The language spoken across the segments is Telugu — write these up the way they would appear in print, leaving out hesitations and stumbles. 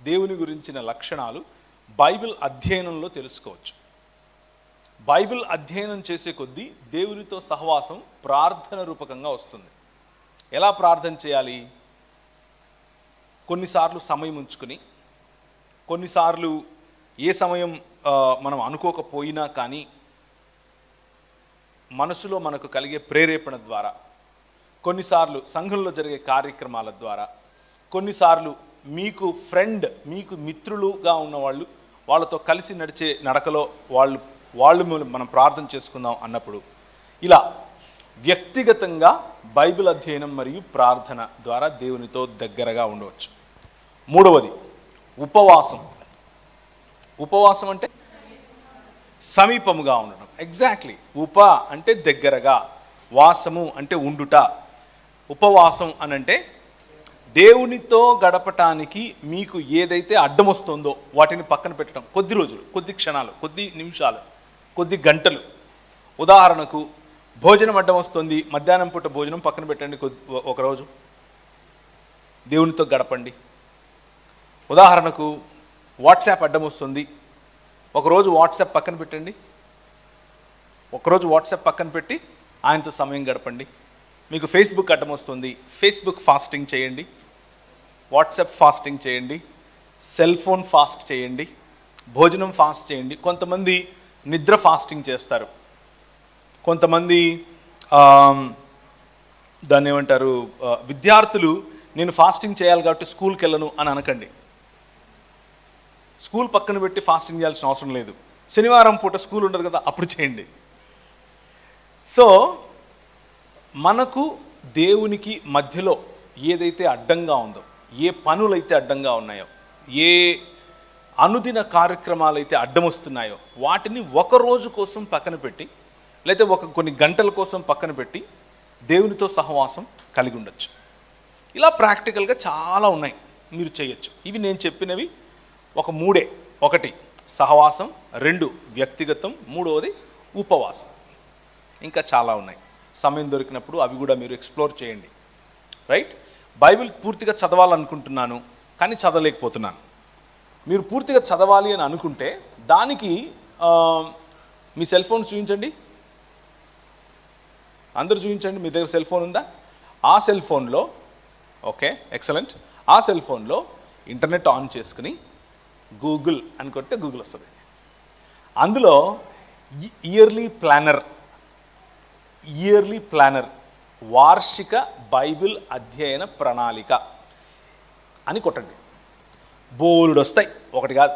దేవుని గురించిన లక్షణాలు బైబిల్ అధ్యయనంలో తెలుసుకోవచ్చు. బైబిల్ అధ్యయనం చేసే కొద్దీ దేవునితో సహవాసం ప్రార్థన రూపకంగా వస్తుంది. ఎలా ప్రార్థన చేయాలి? కొన్నిసార్లు సమయం ఉంచుకుని, కొన్నిసార్లు ఏ సమయం మనం అనుకోకపోయినా కానీ మనసులో మనకు కలిగే ప్రేరేపణ ద్వారా, కొన్నిసార్లు సంఘంలో జరిగే కార్యక్రమాల ద్వారా, కొన్నిసార్లు మీకు ఫ్రెండ్, మీకు మిత్రులుగా ఉన్నవాళ్ళు, వాళ్ళతో కలిసి నడిచే నడకలో వాళ్ళు మనం ప్రార్థన చేసుకుందాం అన్నప్పుడు ఇలా వ్యక్తిగతంగా బైబిల్ అధ్యయనం మరియు ప్రార్థన ద్వారా దేవునితో దగ్గరగా ఉండవచ్చు. మూడవది ఉపవాసం. ఉపవాసం అంటే సమీపముగా ఉండడం. ఎగ్జాక్ట్లీ. ఉప అంటే దగ్గరగా, వాసము అంటే ఉండుట. ఉపవాసం అనంటే దేవునితో గడపటానికి మీకు ఏదైతే అడ్డం వస్తుందో వాటిని పక్కన పెట్టడం. కొద్ది రోజులు, కొద్ది క్షణాలు, కొద్ది నిమిషాలు, కొద్ది గంటలు. ఉదాహరణకు భోజనం అడ్డం వస్తుంది, మధ్యాహ్నం పూట భోజనం పక్కన పెట్టండి, ఒకరోజు దేవునితో గడపండి. ఉదాహరణకు వాట్సాప్ అడ్డం వస్తుంది, ఒకరోజు వాట్సాప్ పక్కన పెట్టండి, ఒకరోజు వాట్సాప్ పక్కన పెట్టి ఆయనతో సమయం గడపండి. మీకు ఫేస్బుక్ అడ్డం వస్తుంది, ఫేస్బుక్ ఫాస్టింగ్ చేయండి, వాట్సాప్ ఫాస్టింగ్ చేయండి, సెల్ ఫోన్ ఫాస్ట్ చేయండి, భోజనం ఫాస్ట్ చేయండి. కొంతమంది నిద్ర ఫాస్టింగ్ చేస్తారు, కొంతమంది దాన్ని ఏమంటారు, విద్యార్థులు నేను ఫాస్టింగ్ చేయాలి కాబట్టి స్కూల్కి వెళ్ళను అని అనకండి. స్కూల్ పక్కన పెట్టి ఫాస్టింగ్ చేయాల్సిన అవసరం లేదు. శనివారం పూట స్కూల్ ఉండదు కదా, అప్పుడు చేయండి. సో మనకు దేవునికి మధ్యలో ఏదైతే అడ్డంగా ఉందో, ఏ పనులైతే అడ్డంగా ఉన్నాయో, ఏ అనుదిన కార్యక్రమాలు అయితే అడ్డం వస్తున్నాయో వాటిని ఒక రోజు కోసం పక్కన పెట్టి, లేదా కొన్ని గంటల కోసం పక్కన పెట్టి దేవునితో సహవాసం కలిగి ఉండొచ్చు. ఇలా ప్రాక్టికల్గా చాలా ఉన్నాయి, మీరు చేయొచ్చు. ఇవి నేను చెప్పినవి ఒక మూడే. ఒకటి సహవాసం, రెండు వ్యక్తిగతం, మూడవది ఉపవాసం. ఇంకా చాలా ఉన్నాయి. సమయం దొరికినప్పుడు అవి కూడా మీరు ఎక్స్ప్లోర్ చేయండి. రైట్? బైబిల్ పూర్తిగా చదవాలనుకుంటున్నాను కానీ చదవలేకపోతున్నాను. మీరు పూర్తిగా చదవాలి అని అనుకుంటే దానికి మీ సెల్ ఫోన్ చూపించండి, అందరూ చూపించండి. మీ దగ్గర సెల్ ఫోన్ ఉందా? ఆ సెల్ ఫోన్లో, ఓకే, ఎక్సలెంట్, ఆ సెల్ ఫోన్లో ఇంటర్నెట్ ఆన్ చేసుకుని గూగుల్ అని కొడితే గూగుల్ వస్తుంది. అందులో ఇయర్లీ ప్లానర్ వార్షిక బైబిల్ అధ్యయన ప్రణాళిక అని కొట్టండి. బోల్డ్ వస్తాయి, ఒకటి కాదు,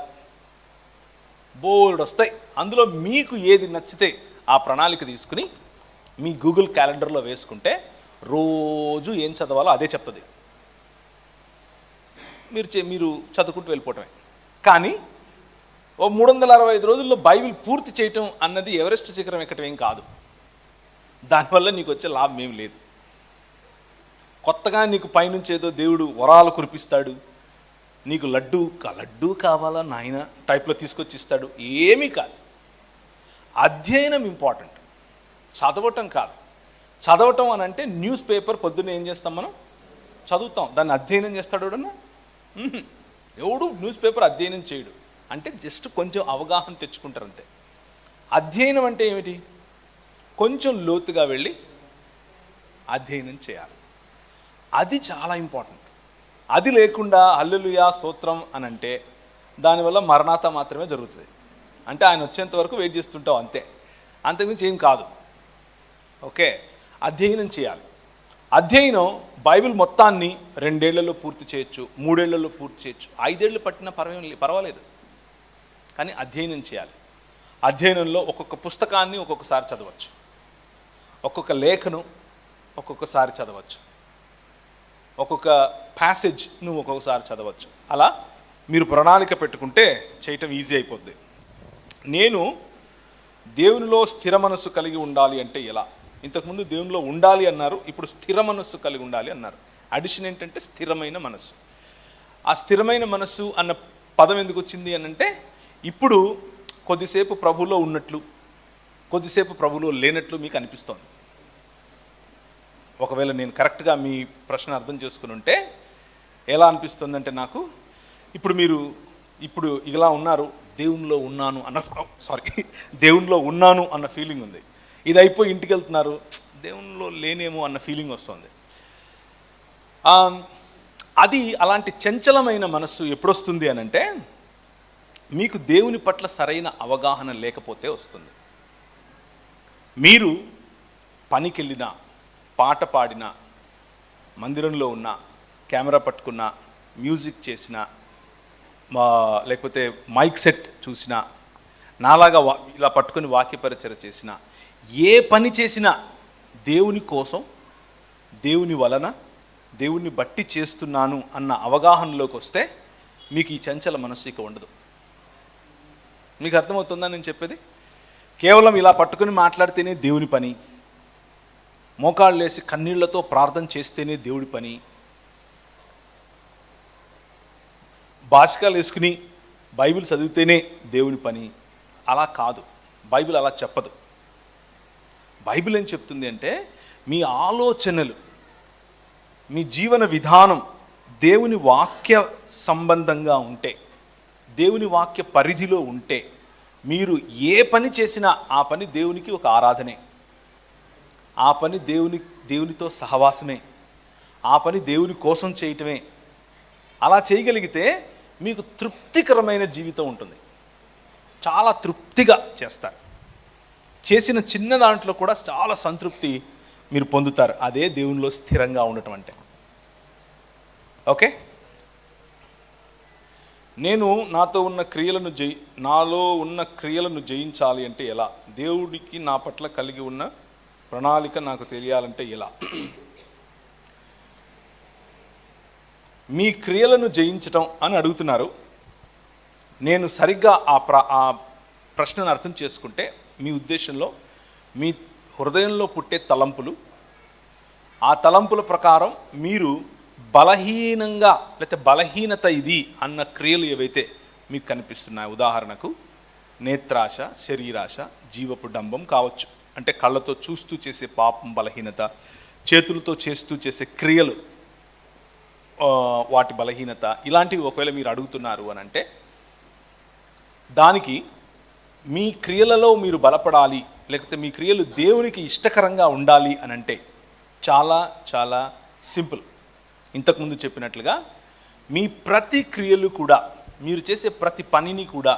బోల్డ్ వస్తాయి. అందులో మీకు ఏది నచ్చితే ఆ ప్రణాళిక తీసుకుని మీ గూగుల్ క్యాలెండర్లో వేసుకుంటే రోజు ఏం చదవాలో అదే చెప్తుంది. మీరు చదువుకుంటూ వెళ్ళిపోవటమే. కానీ 365 రోజుల్లో బైబిల్ పూర్తి చేయటం అన్నది ఎవరెస్ట్ శిఖరం ఎక్కటం ఏం కాదు. దానివల్ల నీకు వచ్చే లాభం ఏం లేదు. కొత్తగా నీకు పైనుంచి ఏదో దేవుడు వరాలు కురిపిస్తాడు, నీకు లడ్డూ కావాలా నాయన టైప్లో తీసుకొచ్చి ఇస్తాడు, ఏమీ కాదు. అధ్యయనం ఇంపార్టెంట్, చదవటం కాదు. చదవటం అని అంటే న్యూస్ పేపర్ పొద్దున్న ఏం చేస్తాం మనం? చదువుతాం. దాన్ని అధ్యయనం చేస్తాడు ఎవడన్నా? ఎవడు న్యూస్ పేపర్ అధ్యయనం చేయడు. అంటే జస్ట్ కొంచెం అవగాహన తెచ్చుకుంటారు అంతే. అధ్యయనం అంటే ఏమిటి? కొంచెం లోతుగా వెళ్ళి అధ్యయనం చేయాలి. అది చాలా ఇంపార్టెంట్. అది లేకుండా హల్లెలూయా స్తోత్రం అని అంటే దానివల్ల మరణాత మాత్రమే జరుగుతుంది. అంటే ఆయన వచ్చేంత వరకు వెయిట్ చేస్తుంటాం అంతే, అంతకుమించి ఏం కాదు. ఓకే, అధ్యయనం చేయాలి. అధ్యయనం బైబిల్ మొత్తాన్ని 2 ఏళ్లలో పూర్తి చేయొచ్చు, 3 ఏళ్లలో పూర్తి చేయొచ్చు, 5 ఏళ్ళు పట్టినా పర్వాలేదు. కానీ అధ్యయనం చేయాలి. అధ్యయనంలో ఒక్కొక్క పుస్తకాన్ని ఒక్కొక్కసారి చదవచ్చు, ఒక్కొక్క లేఖను ఒక్కొక్కసారి చదవచ్చు, ఒక్కొక్క ప్యాసేజ్ నువ్వు ఒక్కొక్కసారి చదవచ్చు. అలా మీరు ప్రణాళిక పెట్టుకుంటే చేయటం ఈజీ అయిపోద్ది. నేను దేవునిలో స్థిర మనస్సు కలిగి ఉండాలి అంటే ఎలా? ఇంతకుముందు దేవునిలో ఉండాలి అన్నారు, ఇప్పుడు స్థిర మనస్సు కలిగి ఉండాలి అన్నారు. అడిషన్ ఏంటంటే స్థిరమైన మనస్సు. ఆ స్థిరమైన మనస్సు అన్న పదం ఎందుకు వచ్చింది అని అంటే, ఇప్పుడు కొద్దిసేపు ప్రభువులో ఉన్నట్లు, కొద్దిసేపు ప్రభువులో లేనట్లు మీకు అనిపిస్తోంది. ఒకవేళ నేను కరెక్ట్గా మీ ప్రశ్న అర్థం చేసుకుని ఉంటే ఎలా అనిపిస్తుందంటే, నాకు ఇప్పుడు ఇలా ఉన్నారు, దేవునిలో ఉన్నాను అన్న దేవునిలో ఉన్నాను అన్న ఫీలింగ్ ఉంది. ఇది అయిపోయి ఇంటికి వెళ్తున్నారు, దేవునిలో లేనేమో అన్న ఫీలింగ్ వస్తుంది. అది అలాంటి చంచలమైన మనస్సు ఎప్పుడొస్తుంది అని అంటే, మీకు దేవుని పట్ల సరైన అవగాహన లేకపోతే వస్తుంది. మీరు పనికి వెళ్ళినా, పాట పాడినా, మందిరంలో ఉన్న, కెమెరా పట్టుకున్న, మ్యూజిక్ చేసిన, లేకపోతే మైక్ సెట్ చూసినా, నాలాగా ఇలా పట్టుకుని వాక్యపరిచర్య చేసిన, ఏ పని చేసినా దేవుని కోసం, దేవుని వలన, దేవుణ్ణి బట్టి చేస్తున్నాను అన్న అవగాహనలోకి వస్తే మీకు ఈ చంచల మనస్సు ఇక ఉండదు. మీకు అర్థమవుతుందా నేను చెప్పేది? కేవలం ఇలా పట్టుకుని మాట్లాడితేనే దేవుని పని, మోకాళ్ళు వేసి కన్నీళ్లతో ప్రార్థన చేస్తేనే దేవుడి పని, భాషకాలు వేసుకుని బైబిల్ చదివితేనే దేవుని పని, అలా కాదు. బైబిల్ అలా చెప్పదు. బైబిల్ ఏం చెప్తుంది అంటే, మీ ఆలోచనలు, మీ జీవన విధానం దేవుని వాక్య సంబంధంగా ఉంటే, దేవుని వాక్య పరిధిలో ఉంటే, మీరు ఏ పని చేసినా ఆ పని దేవునికి ఒక ఆరాధనే, ఆ పని దేవునితో సహవాసమే, ఆ పని దేవుని కోసం చేయటమే. అలా చేయగలిగితే మీకు తృప్తికరమైన జీవితం ఉంటుంది. చాలా తృప్తిగా చేస్తారు. చేసిన చిన్న దాంట్లో కూడా చాలా సంతృప్తి మీరు పొందుతారు. అదే దేవునిలో స్థిరంగా ఉండటం అంటే. ఓకే, నాలో ఉన్న క్రియలను జయించాలి అంటే ఎలా? దేవుడికి నా పట్ల కలిగి ఉన్న ప్రణాళిక నాకు తెలియాలంటే ఎలా? మీ క్రియలను జయించటం అని అడుగుతున్నారు. నేను సరిగ్గా ఆ ప్రశ్నను అర్థం చేసుకుంటే, మీ ఉద్దేశంలో మీ హృదయంలో పుట్టే తలంపులు, ఆ తలంపుల ప్రకారం మీరు బలహీనంగా, లేకపోతే బలహీనత ఇది అన్న క్రియలు ఏవైతే మీకు కనిపిస్తున్నాయి, ఉదాహరణకు నేత్రాశ, శరీరాశ, జీవపు డంబం కావచ్చు. అంటే కళ్ళతో చూస్తూ చేసే పాపం బలహీనత, చేతులతో చేస్తూ చేసే క్రియలు వాటి బలహీనత, ఇలాంటివి ఒకవేళ మీరు అడుగుతున్నారు అని అంటే, దానికి మీ క్రియలలో మీరు బలపడాలి, లేకపోతే మీ క్రియలు దేవునికి ఇష్టకరంగా ఉండాలి అని అంటే చాలా చాలా సింపుల్. ఇంతకుముందు చెప్పినట్లుగా మీ ప్రతి క్రియలు కూడా, మీరు చేసే ప్రతి పనిని కూడా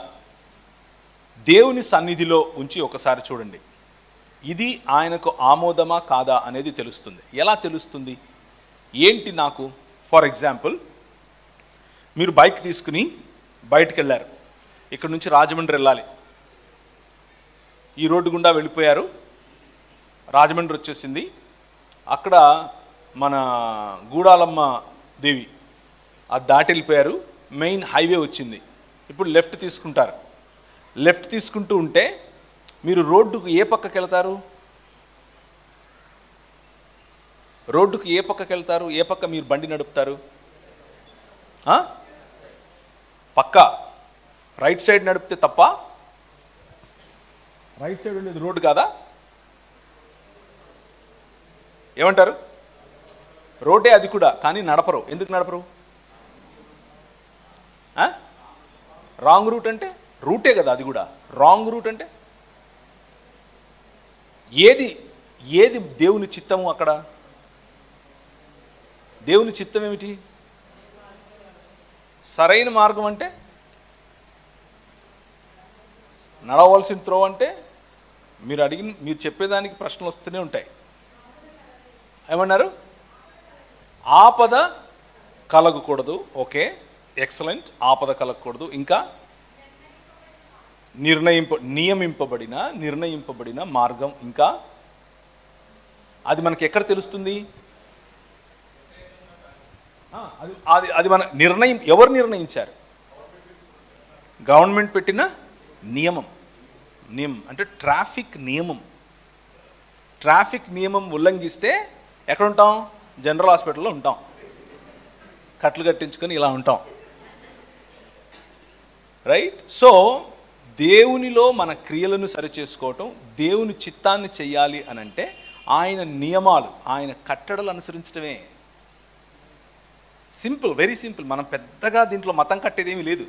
దేవుని సన్నిధిలో ఉంచి ఒకసారి చూడండి. ఇది ఆయనకు ఆమోదమా కాదా అనేది తెలుస్తుంది. ఎలా తెలుస్తుంది? ఏంటి నాకు? ఫర్ ఎగ్జాంపుల్, మీరు బైక్ తీసుకుని బయటికి వెళ్ళారు. ఇక్కడ నుంచి రాజమండ్రి వెళ్ళాలి. ఈ రోడ్డు గుండా వెళ్ళిపోయారు. రాజమండ్రి వచ్చేసింది. అక్కడ మన గూడాలమ్మ దేవి అది దాటి వెళ్ళిపోయారు. మెయిన్ హైవే వచ్చింది. ఇప్పుడు లెఫ్ట్ తీసుకుంటారు. లెఫ్ట్ తీసుకుంటూ ఉంటే మీరు రోడ్డుకు ఏ పక్కకి వెళ్తారు? రోడ్డుకు ఏ పక్కకి వెళ్తారు? ఏ పక్క మీరు బండి నడుపుతారు? పక్క రైట్ సైడ్ నడిపితే తప్ప? రైట్ సైడ్ ఉండేది రోడ్డు కాదా? ఏమంటారు? రోడ్డే అది కూడా, కానీ నడపరు. ఎందుకు నడపరు? రాంగ్ రూట్ అంటే రూటే కదా అది కూడా. రాంగ్ రూట్ అంటే ఏది దేవుని చిత్తము? అక్కడ దేవుని చిత్తం ఏమిటి? సరైన మార్గం అంటే, నడవలసిన త్రోవ అంటే, మీరు చెప్పేదానికి ప్రశ్నలు వస్తూనే ఉంటాయి. ఏమన్నారు? ఆపద కలగకూడదు. Okay, excellent. ఆపద కలగకూడదు. ఇంకా నిర్ణయింపబడిన మార్గం. ఇంకా అది మనకి ఎక్కడ తెలుస్తుంది? అది మన నిర్ణయం. ఎవరు నిర్ణయించారు? గవర్నమెంట్ పెట్టిన నియమం అంటే ట్రాఫిక్ నియమం. ట్రాఫిక్ నియమం ఉల్లంఘిస్తే ఎక్కడ ఉంటాం? జనరల్ హాస్పిటల్లో ఉంటాం. కట్లు కట్టించుకొని ఇలా ఉంటాం. రైట్? సో దేవునిలో మన క్రియలను సరిచేసుకోవటం, దేవుని చిత్తాన్ని చెయ్యాలి అని అంటే ఆయన నియమాలు, ఆయన కట్టడలు అనుసరించడమే. Simple, very simple. మనం పెద్దగా దీంట్లో మతం కట్టేదేమీ లేదు,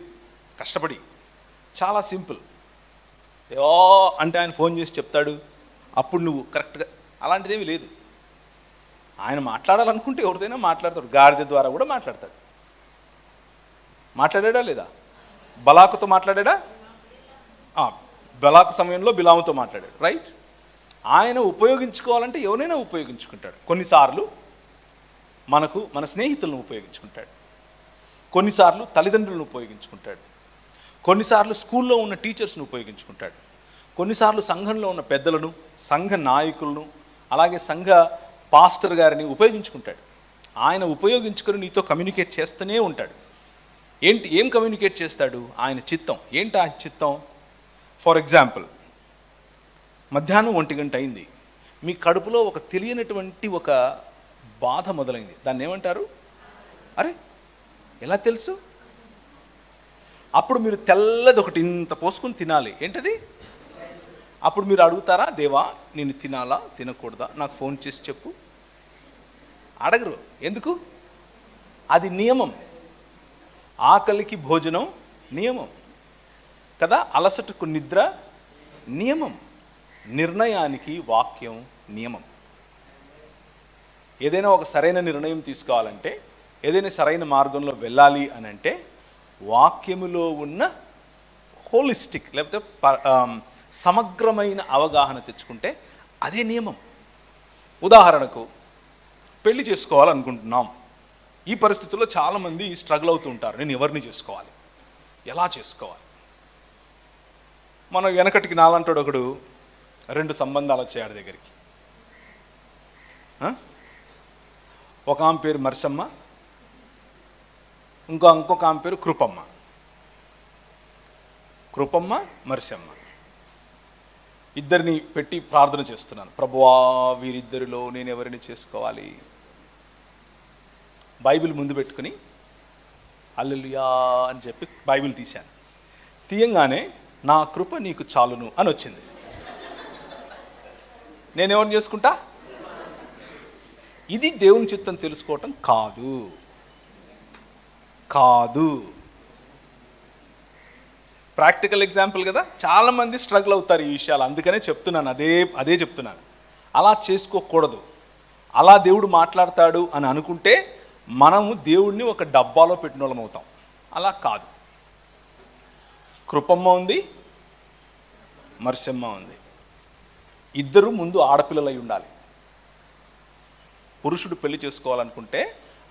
కష్టపడి చాలా సింపుల్. ఏవో అంటే ఆయన ఫోన్ చేసి చెప్తాడు, అప్పుడు నువ్వు కరెక్ట్గా, అలాంటిదేమీ లేదు. ఆయన మాట్లాడాలనుకుంటే ఎవరిదైనా మాట్లాడతాడు, గాడిద ద్వారా కూడా మాట్లాడతాడు. మాట్లాడాడా లేదా? బలాకుతో మాట్లాడాడా? బలాకు సమయంలో బిలాముతో మాట్లాడాడు, రైట్. ఆయన ఉపయోగించుకోవాలంటే ఎవరైనా ఉపయోగించుకుంటాడు. కొన్నిసార్లు మన స్నేహితులను ఉపయోగించుకుంటాడు, కొన్నిసార్లు తల్లిదండ్రులను ఉపయోగించుకుంటాడు, కొన్నిసార్లు స్కూల్లో ఉన్న టీచర్స్ను ఉపయోగించుకుంటాడు, కొన్నిసార్లు సంఘంలో ఉన్న పెద్దలను, సంఘ నాయకులను, అలాగే సంఘ పాస్టర్ గారిని ఉపయోగించుకుంటాడు. ఆయన ఉపయోగించుకొని నీతో కమ్యూనికేట్ చేస్తూనే ఉంటాడు. ఏం కమ్యూనికేట్ చేస్తాడు? ఆయన చిత్తం. ఏంటి ఆయన చిత్తం? ఫర్ ఎగ్జాంపుల్, మధ్యాహ్నం 1 గంట అయింది, మీ కడుపులో ఒక తెలియనటువంటి ఒక బాధ మొదలైంది. దాన్ని ఏమంటారు? అరే ఎలా తెలుసు? అప్పుడు మీరు తెల్లది ఒకటి ఇంత పోసుకొని తినాలి. ఏంటది? అప్పుడు మీరు అడుగుతారా, దేవా నేను తినాలా తినకూడదా, నాకు ఫోన్ చేసి చెప్పు? అడగరు. ఎందుకు? అది నియమం. ఆకలికి భోజనం నియమం కదా, అలసటకు నిద్ర నియమం, నిర్ణయానికి వాక్యం నియమం. ఏదైనా ఒక సరైన నిర్ణయం తీసుకోవాలంటే, ఏదైనా సరైన మార్గంలో వెళ్ళాలి అని అంటే వాక్యములో ఉన్న హోలిస్టిక్ లేకపోతే సమగ్రమైన అవగాహన తెచ్చుకుంటే అదే నియమం. ఉదాహరణకు, పెళ్లి చేసుకోవాలనుకుంటున్నాం. ఈ పరిస్థితుల్లో చాలామంది స్ట్రగుల్ అవుతూ ఉంటారు. నేను ఎవరిని చేసుకోవాలి, ఎలా చేసుకోవాలి? మనం వెనకటికి నాలంటాడు ఒకడు 2 సంబంధాలు వచ్చాడు దగ్గరికి. ఒక ఆమె పేరు మర్సమ్మ, ఇంకొక ఆమె పేరు కృపమ్మ. కృపమ్మ, మర్సమ్మ ఇద్దరిని పెట్టి ప్రార్థన చేస్తున్నాను. ప్రభువా వీరిద్దరిలో నేను ఎవరిని చేసుకోవాలి? బైబిల్ ముందు పెట్టుకుని హల్లెలూయా అని చెప్పి బైబిల్ తీశాను. తీయంగానే నా కృప నీకు చాలును అని వచ్చింది. నేనెవరిని చేసుకుంటా? ఇది దేవుని చిత్తం తెలుసుకోవటం కాదు. ప్రాక్టికల్ ఎగ్జాంపుల్ కదా, చాలామంది స్ట్రగుల్ అవుతారు ఈ విషయాలు. అందుకనే చెప్తున్నాను, అదే చెప్తున్నాను. అలా చేసుకోకూడదు. అలా దేవుడు మాట్లాడతాడు అని అనుకుంటే మనము దేవుడిని ఒక డబ్బాలో పెట్టిన వాళ్ళం అవుతాం. అలా కాదు. కృపమ్మ ఉంది, మర్సమ్మ ఉంది. ఇద్దరు ముందు ఆడపిల్లలు అయి ఉండాలి. పురుషుడు పెళ్లి చేసుకోవాలనుకుంటే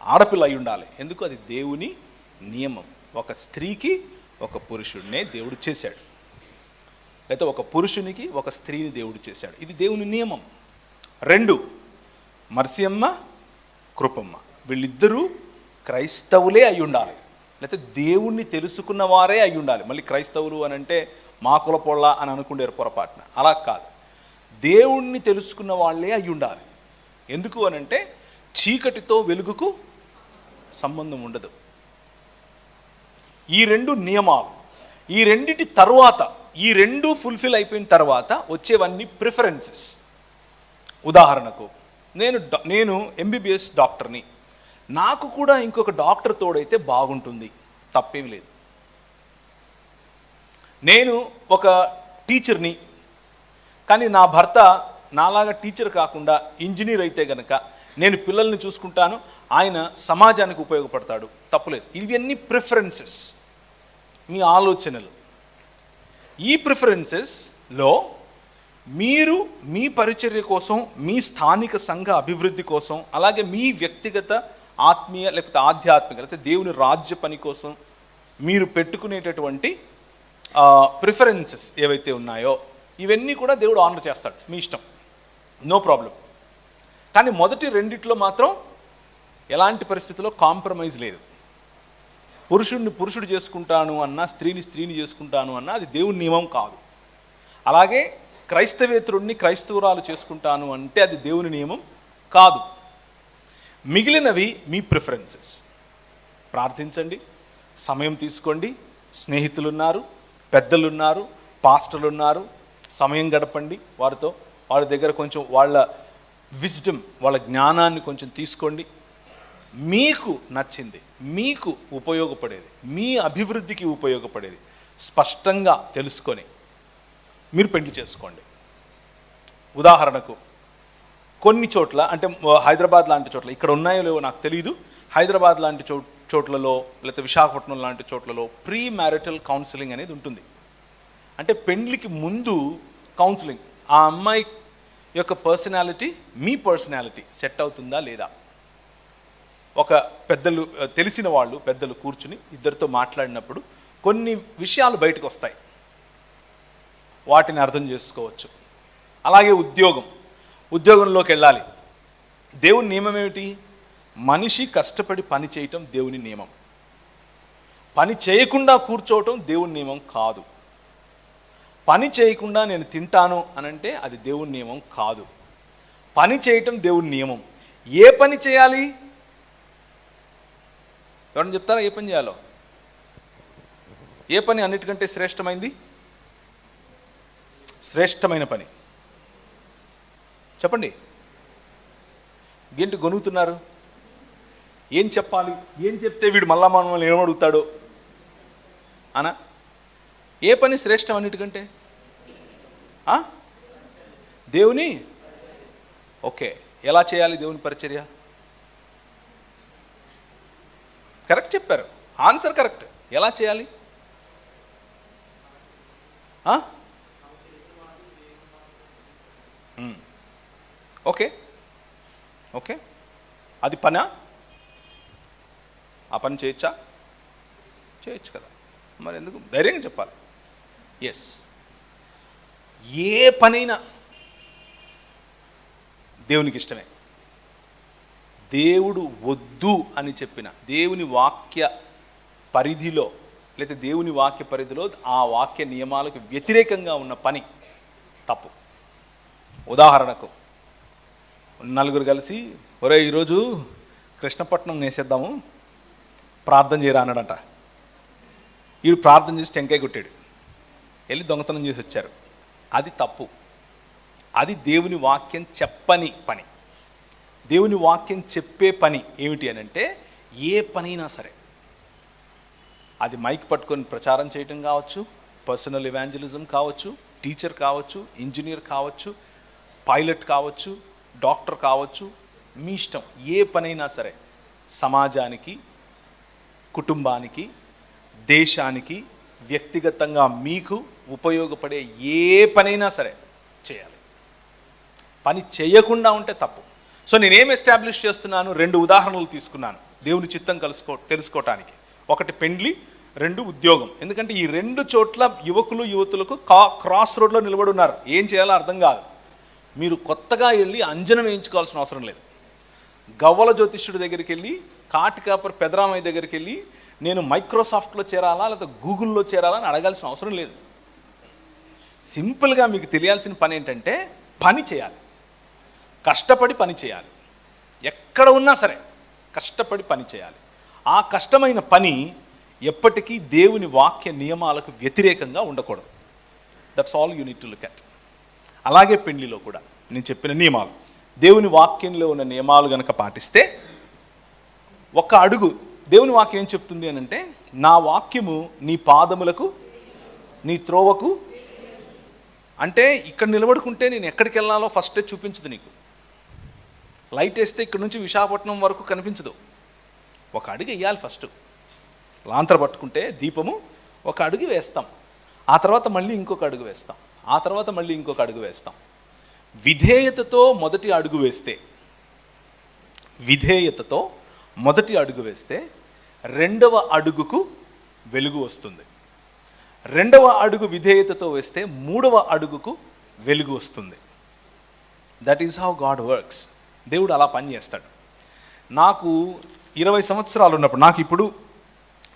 ఆడపిల్ల అయి ఉండాలి. ఎందుకు? అది దేవుని నియమం. ఒక స్త్రీకి ఒక పురుషుడినే దేవుడు చేశాడు, లేకపోతే ఒక పురుషునికి ఒక స్త్రీని దేవుడు చేశాడు. ఇది దేవుని నియమం. 2, మర్సమ్మ, కృపమ్మ వీళ్ళిద్దరూ క్రైస్తవులే అయి ఉండాలి, లేకపోతే దేవుణ్ణి తెలుసుకున్న వారే అయి ఉండాలి. మళ్ళీ క్రైస్తవులు అని అంటే మా కులపోళ్ళ అని అనుకుంటారు పొరపాటున. అలా కాదు, దేవుణ్ణి తెలుసుకున్న వాళ్ళే అయి ఉండాలి. ఎందుకు అనంటే చీకటితో వెలుగుకు సంబంధం ఉండదు. ఈ 2 నియమాలు, ఈ రెండిటి తర్వాత, ఈ 2 ఫుల్ఫిల్ అయిపోయిన తర్వాత వచ్చేవన్నీ ప్రిఫరెన్సెస్. ఉదాహరణకు నేను ఎంబీబీఎస్ డాక్టర్ని, నాకు కూడా ఇంకొక డాక్టర్ తోడైతే బాగుంటుంది, తప్పేమి లేదు. నేను ఒక టీచర్ని, కానీ నా భర్త నాలాగా టీచర్ కాకుండా ఇంజనీర్ అయితే గనక నేను పిల్లల్ని చూసుకుంటాను, ఆయన సమాజానికి ఉపయోగపడతాడు, తప్పులేదు. ఇవన్నీ ప్రిఫరెన్సెస్, మీ ఆలోచనలు. ఈ ప్రిఫరెన్సెస్లో మీరు మీ పరిచర్య కోసం, మీ స్థానిక సంఘ అభివృద్ధి కోసం, అలాగే మీ వ్యక్తిగత ఆత్మీయ లేకపోతే ఆధ్యాత్మిక లేకపోతే దేవుని రాజ్య పని కోసం మీరు పెట్టుకునేటటువంటి ప్రిఫరెన్సెస్ ఏవైతే ఉన్నాయో ఇవన్నీ కూడా దేవుడు ఆనర్ చేస్తాడు. మీ ఇష్టం, నో ప్రాబ్లం. కానీ మొదటి 2 మాత్రం ఎలాంటి పరిస్థితుల్లో కాంప్రమైజ్ లేదు. పురుషుడిని పురుషుడు చేసుకుంటాను అన్నా, స్త్రీని చేసుకుంటాను అన్నా అది దేవుని నియమం కాదు. అలాగే క్రైస్తవేతరుణ్ణి క్రైస్తవురాలు చేసుకుంటాను అంటే అది దేవుని నియమం కాదు. మిగిలినవి మీ ప్రిఫరెన్సెస్. ప్రార్థించండి, సమయం తీసుకోండి, స్నేహితులున్నారు, పెద్దలున్నారు, పాస్టర్లు ఉన్నారు, సమయం గడపండి వారితో. వారి దగ్గర కొంచెం వాళ్ళ విజ్డమ్, వాళ్ళ జ్ఞానాన్ని కొంచెం తీసుకోండి. మీకు నచ్చింది, మీకు ఉపయోగపడేది, మీ అభివృద్ధికి ఉపయోగపడేది స్పష్టంగా తెలుసుకొని మీరు పెళ్లి చేసుకోండి. ఉదాహరణకు కొన్ని చోట్ల, అంటే హైదరాబాద్ లాంటి చోట్ల, ఇక్కడ ఉన్నాయో లేవో నాకు తెలియదు, హైదరాబాద్ లాంటి చోట్లలో లేకపోతే విశాఖపట్నం లాంటి చోట్లలో ప్రీ మ్యారిటల్ కౌన్సిలింగ్ అనేది ఉంటుంది. అంటే పెండ్లికి ముందు కౌన్సిలింగ్, ఆ అమ్మాయి యొక్క పర్సనాలిటీ మీ పర్సనాలిటీ సెట్ అవుతుందా లేదా, ఒక పెద్దలు, తెలిసిన వాళ్ళు పెద్దలు కూర్చుని ఇద్దరితో మాట్లాడినప్పుడు కొన్ని విషయాలు బయటకు వస్తాయి, వాటిని అర్థం చేసుకోవచ్చు. అలాగే ఉద్యోగంలోకి వెళ్ళాలి. దేవుని నియమం ఏమిటి? మనిషి కష్టపడి పని చేయటం దేవుని నియమం. పని చేయకుండా కూర్చోవటం దేవుని నియమం కాదు. పని చేయకుండా నేను తింటాను అనంటే అది దేవుని నియమం కాదు. పని చేయటం దేవుని నియమం. ఏ పని చేయాలి? ఎవరైనా చెప్తారా ఏ పని చేయాలో? ఏ పని అన్నిటికంటే శ్రేష్టమైంది? శ్రేష్టమైన పని చెప్పండి. ఏంటి గొనుగుతున్నారు? ఏం చెప్పాలి? ఏం చెప్తే వీడు మళ్ళా మనల్ని ఏమడుగుతాడో అనా? ఏ పని శ్రేష్టం అన్నిటికంటే? దేవుని. ఓకే, ఎలా చేయాలి దేవుని పరిచర్య? కరెక్ట్ చెప్పారు, ఆన్సర్ కరెక్ట్. ఎలా చేయాలి? ఓకే, అది పనా? ఆ పని చేయొచ్చు కదా, మరి ఎందుకు ధైర్యంగా చెప్పాలి? ఎస్, ఏ పనైనా దేవునికి ఇష్టమే. దేవుడు వద్దు అని చెప్పిన, దేవుని వాక్య పరిధిలో లేదా దేవుని వాక్య పరిధిలో ఆ వాక్య నియమాలకు వ్యతిరేకంగా ఉన్న పని తప్పు. ఉదాహరణకు నలుగురు కలిసి, ఒరే ఈరోజు కృష్ణపట్నం నేసేద్దాము, ప్రార్థన చేయరా అన్నాడట. వీడు ప్రార్థన చేసి టెంకాయ కొట్టాడు, వెళ్ళి దొంగతనం చేసి వచ్చారు. అది తప్పు. అది దేవుని వాక్యం చెప్పని పని. దేవుని వాక్యం చెప్పే పని ఏమిటి అని అంటే, ఏ పనైనా సరే, అది మైక్ పట్టుకొని ప్రచారం చేయటం కావచ్చు, పర్సనల్ ఎవాంజలిజం కావచ్చు, టీచర్ కావచ్చు, ఇంజనీర్ కావచ్చు, పైలట్ కావచ్చు, డాక్టర్ కావచ్చు, మీ ఇష్టం. ఏ పనైనా సరే సమాజానికి, కుటుంబానికి, దేశానికి, వ్యక్తిగతంగా మీకు ఉపయోగపడే ఏ పనైనా సరే చేయాలి. పని చేయకుండా ఉంటే తప్పు. సో నేనేం ఎస్టాబ్లిష్ చేస్తున్నాను? 2 ఉదాహరణలు తీసుకున్నాను దేవుని చిత్తం తెలుసుకోవటానికి. ఒకటి పెండ్లి, 2 ఉద్యోగం. ఎందుకంటే ఈ 2 చోట్ల యువకులు యువతులకు క్రాస్ రోడ్లో నిలబడి ఉన్నారు. ఏం చేయాలో అర్థం కాదు. మీరు కొత్తగా వెళ్ళి అంజనం వేయించుకోవాల్సిన అవసరం లేదు. గవ్వల జ్యోతిష్యుడి దగ్గరికి వెళ్ళి, కాటికాపర్ పెదరామయ్య దగ్గరికి వెళ్ళి, నేను మైక్రోసాఫ్ట్లో చేరాలా లేదా గూగుల్లో చేరాలా అని అడగాల్సిన అవసరం లేదు. సింపుల్గా మీకు తెలియాల్సిన పని ఏంటంటే, పని చేయాలి, కష్టపడి పని చేయాలి. ఎక్కడ ఉన్నా సరే కష్టపడి పని చేయాలి. ఆ కష్టమైన పని ఎప్పటికీ దేవుని వాక్య నియమాలకు వ్యతిరేకంగా ఉండకూడదు. That's all you need to look at. అలాగే పెళ్లిలో కూడా నేను చెప్పిన నియమాలు, దేవుని వాక్యంలో ఉన్న నియమాలు గనక పాటిస్తే, ఒక అడుగు. దేవుని వాక్యం ఏం చెప్తుంది అని అంటే, నా వాక్యము నీ పాదములకు నీ త్రోవకు. అంటే ఇక్కడ నిలబడుకుంటే నేను ఎక్కడికి వెళ్ళాలో ఫస్టే చూపించదు నీకు. లైట్ వేస్తే ఇక్కడ నుంచి విశాఖపట్నం వరకు కనిపించదు. ఒక అడుగు వేయాలి ఫస్ట్. లాంతర పట్టుకుంటే దీపము, ఒక అడుగు వేస్తాం, ఆ తర్వాత మళ్ళీ ఇంకొక అడుగు వేస్తాం, ఆ తర్వాత మళ్ళీ ఇంకొక అడుగు వేస్తాం. విధేయతతో మొదటి అడుగు వేస్తే రెండవ అడుగుకు వెలుగు వస్తుంది. రెండవ అడుగు విధేయతతో వేస్తే 3వ అడుగుకు వెలుగు వస్తుంది. That is how God works. దేవుడు అలా పని చేస్తాడు. నాకు 20 సంవత్సరాలు ఉన్నప్పుడు, నాకు ఇప్పుడు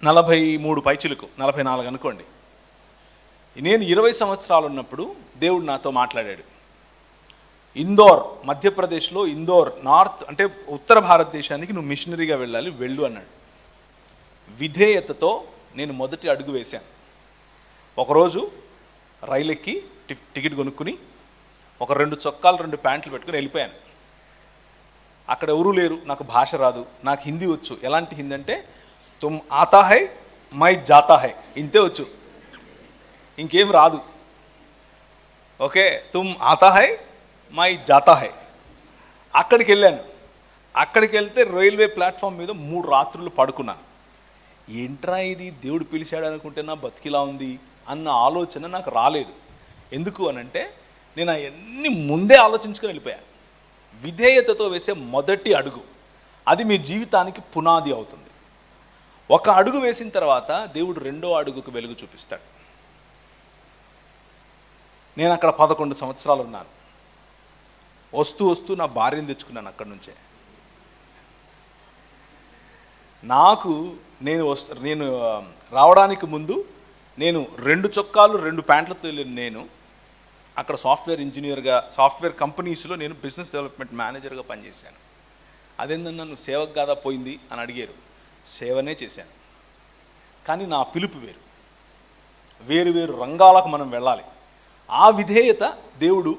43 పైచిలకు, 44 అనుకోండి. నేను 20 సంవత్సరాలు ఉన్నప్పుడు దేవుడు నాతో మాట్లాడాడు. ఇందోర్, మధ్యప్రదేశ్లో ఇందోర్, నార్త్ అంటే ఉత్తర భారతదేశానికి నువ్వు మిషనరీగా వెళ్ళాలి, వెళ్ళు అన్నాడు. విధేయతతో నేను మొదటి అడుగు వేశాను. ఒకరోజు రైలు ఎక్కి టికెట్ కొనుక్కుని ఒక 2 చొక్కాలు 2 ప్యాంట్లు పెట్టుకుని వెళ్ళిపోయాను. అక్కడ ఎవరూ లేరు, నాకు భాష రాదు, నాకు హిందీ వచ్చు. ఎలాంటి హిందీ అంటే తుమ్ ఆతా హై మై జాతా హై, ఇంతే వచ్చు, ఇంకేం రాదు. Okay, Tum ఆతా high my జాతా high. అక్కడికి వెళ్ళాను. అక్కడికి వెళ్తే రైల్వే ప్లాట్ఫామ్ మీద 3 రాత్రులు పడుకున్నాను. ఏంట్రా ఇది, దేవుడు పిలిచాడు అనుకుంటే నా బతికిలా ఉంది అన్న ఆలోచన నాకు రాలేదు. ఎందుకు అనంటే నేను అవన్నీ ముందే ఆలోచించుకొని వెళ్ళిపోయాను. విధేయతతో వేసే మొదటి అడుగు, అది మీ జీవితానికి పునాది అవుతుంది. ఒక అడుగు వేసిన తర్వాత దేవుడు 2వ అడుగుకు వెలుగు చూపిస్తాడు. నేను అక్కడ 11 సంవత్సరాలు ఉన్నాను. వస్తూ వస్తూ నా భార్యను తెచ్చుకున్నాను అక్కడి నుంచే. నేను రావడానికి ముందు నేను 2 చొక్కాలు 2 ప్యాంట్లతో వెళ్ళిన నేను అక్కడ సాఫ్ట్వేర్ ఇంజనీర్గా, సాఫ్ట్వేర్ కంపెనీస్లో నేను బిజినెస్ డెవలప్మెంట్ మేనేజర్గా పనిచేశాను. అదేందన్నా నువ్వు సేవకు కాదా పోయింది అని అడిగారు. సేవనే చేశాను, కానీ నా పిలుపు వేరు. వేరు వేరు రంగాలకు మనం వెళ్ళాలి. ఆ విధేయత దేవుడు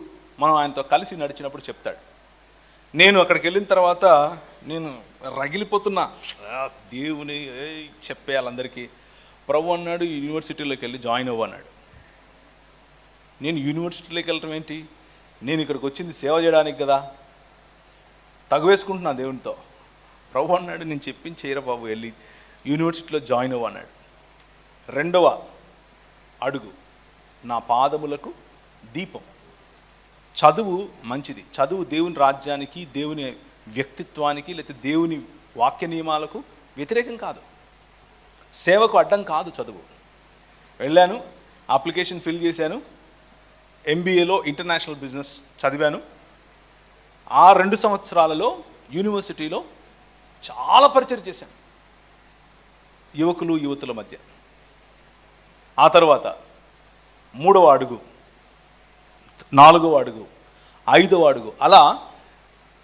మనం ఆయనతో కలిసి నడిచినప్పుడు చెప్తాడు. నేను అక్కడికి వెళ్ళిన తర్వాత నేను రగిలిపోతున్నా, దేవుని చెప్పేయాలందరికీ. ప్రభు అన్నాడు యూనివర్సిటీలోకి వెళ్ళి జాయిన్ అవ్వు అన్నాడు. నేను యూనివర్సిటీలోకి వెళ్ళటం ఏంటి, నేను ఇక్కడికి వచ్చింది సేవ చేయడానికి కదా, తగువేసుకుంటున్నా దేవునితో. ప్రభు అన్నాడు నేను చెప్పింది చేయరా బాబు, వెళ్ళి యూనివర్సిటీలో జాయిన్ అవ్వు అన్నాడు. 2వ అడుగు, నా పాదములకు దీపం. చదువు మంచిది, చదువు దేవుని రాజ్యానికి, దేవుని వ్యక్తిత్వానికి, లేకపోతే దేవుని వాక్య నియమాలకు వ్యతిరేకం కాదు, సేవకు అడ్డం కాదు చదువు. వెళ్ళాను, అప్లికేషన్ ఫిల్ చేశాను, MBAలో ఇంటర్నేషనల్ బిజినెస్ చదివాను. ఆ 2 సంవత్సరాలలో యూనివర్సిటీలో చాలా పరిచయం చేశాను యువకులు యువతుల మధ్య. ఆ తర్వాత 3వ అడుగు, 4వ అడుగు, 5వ అడుగు, అలా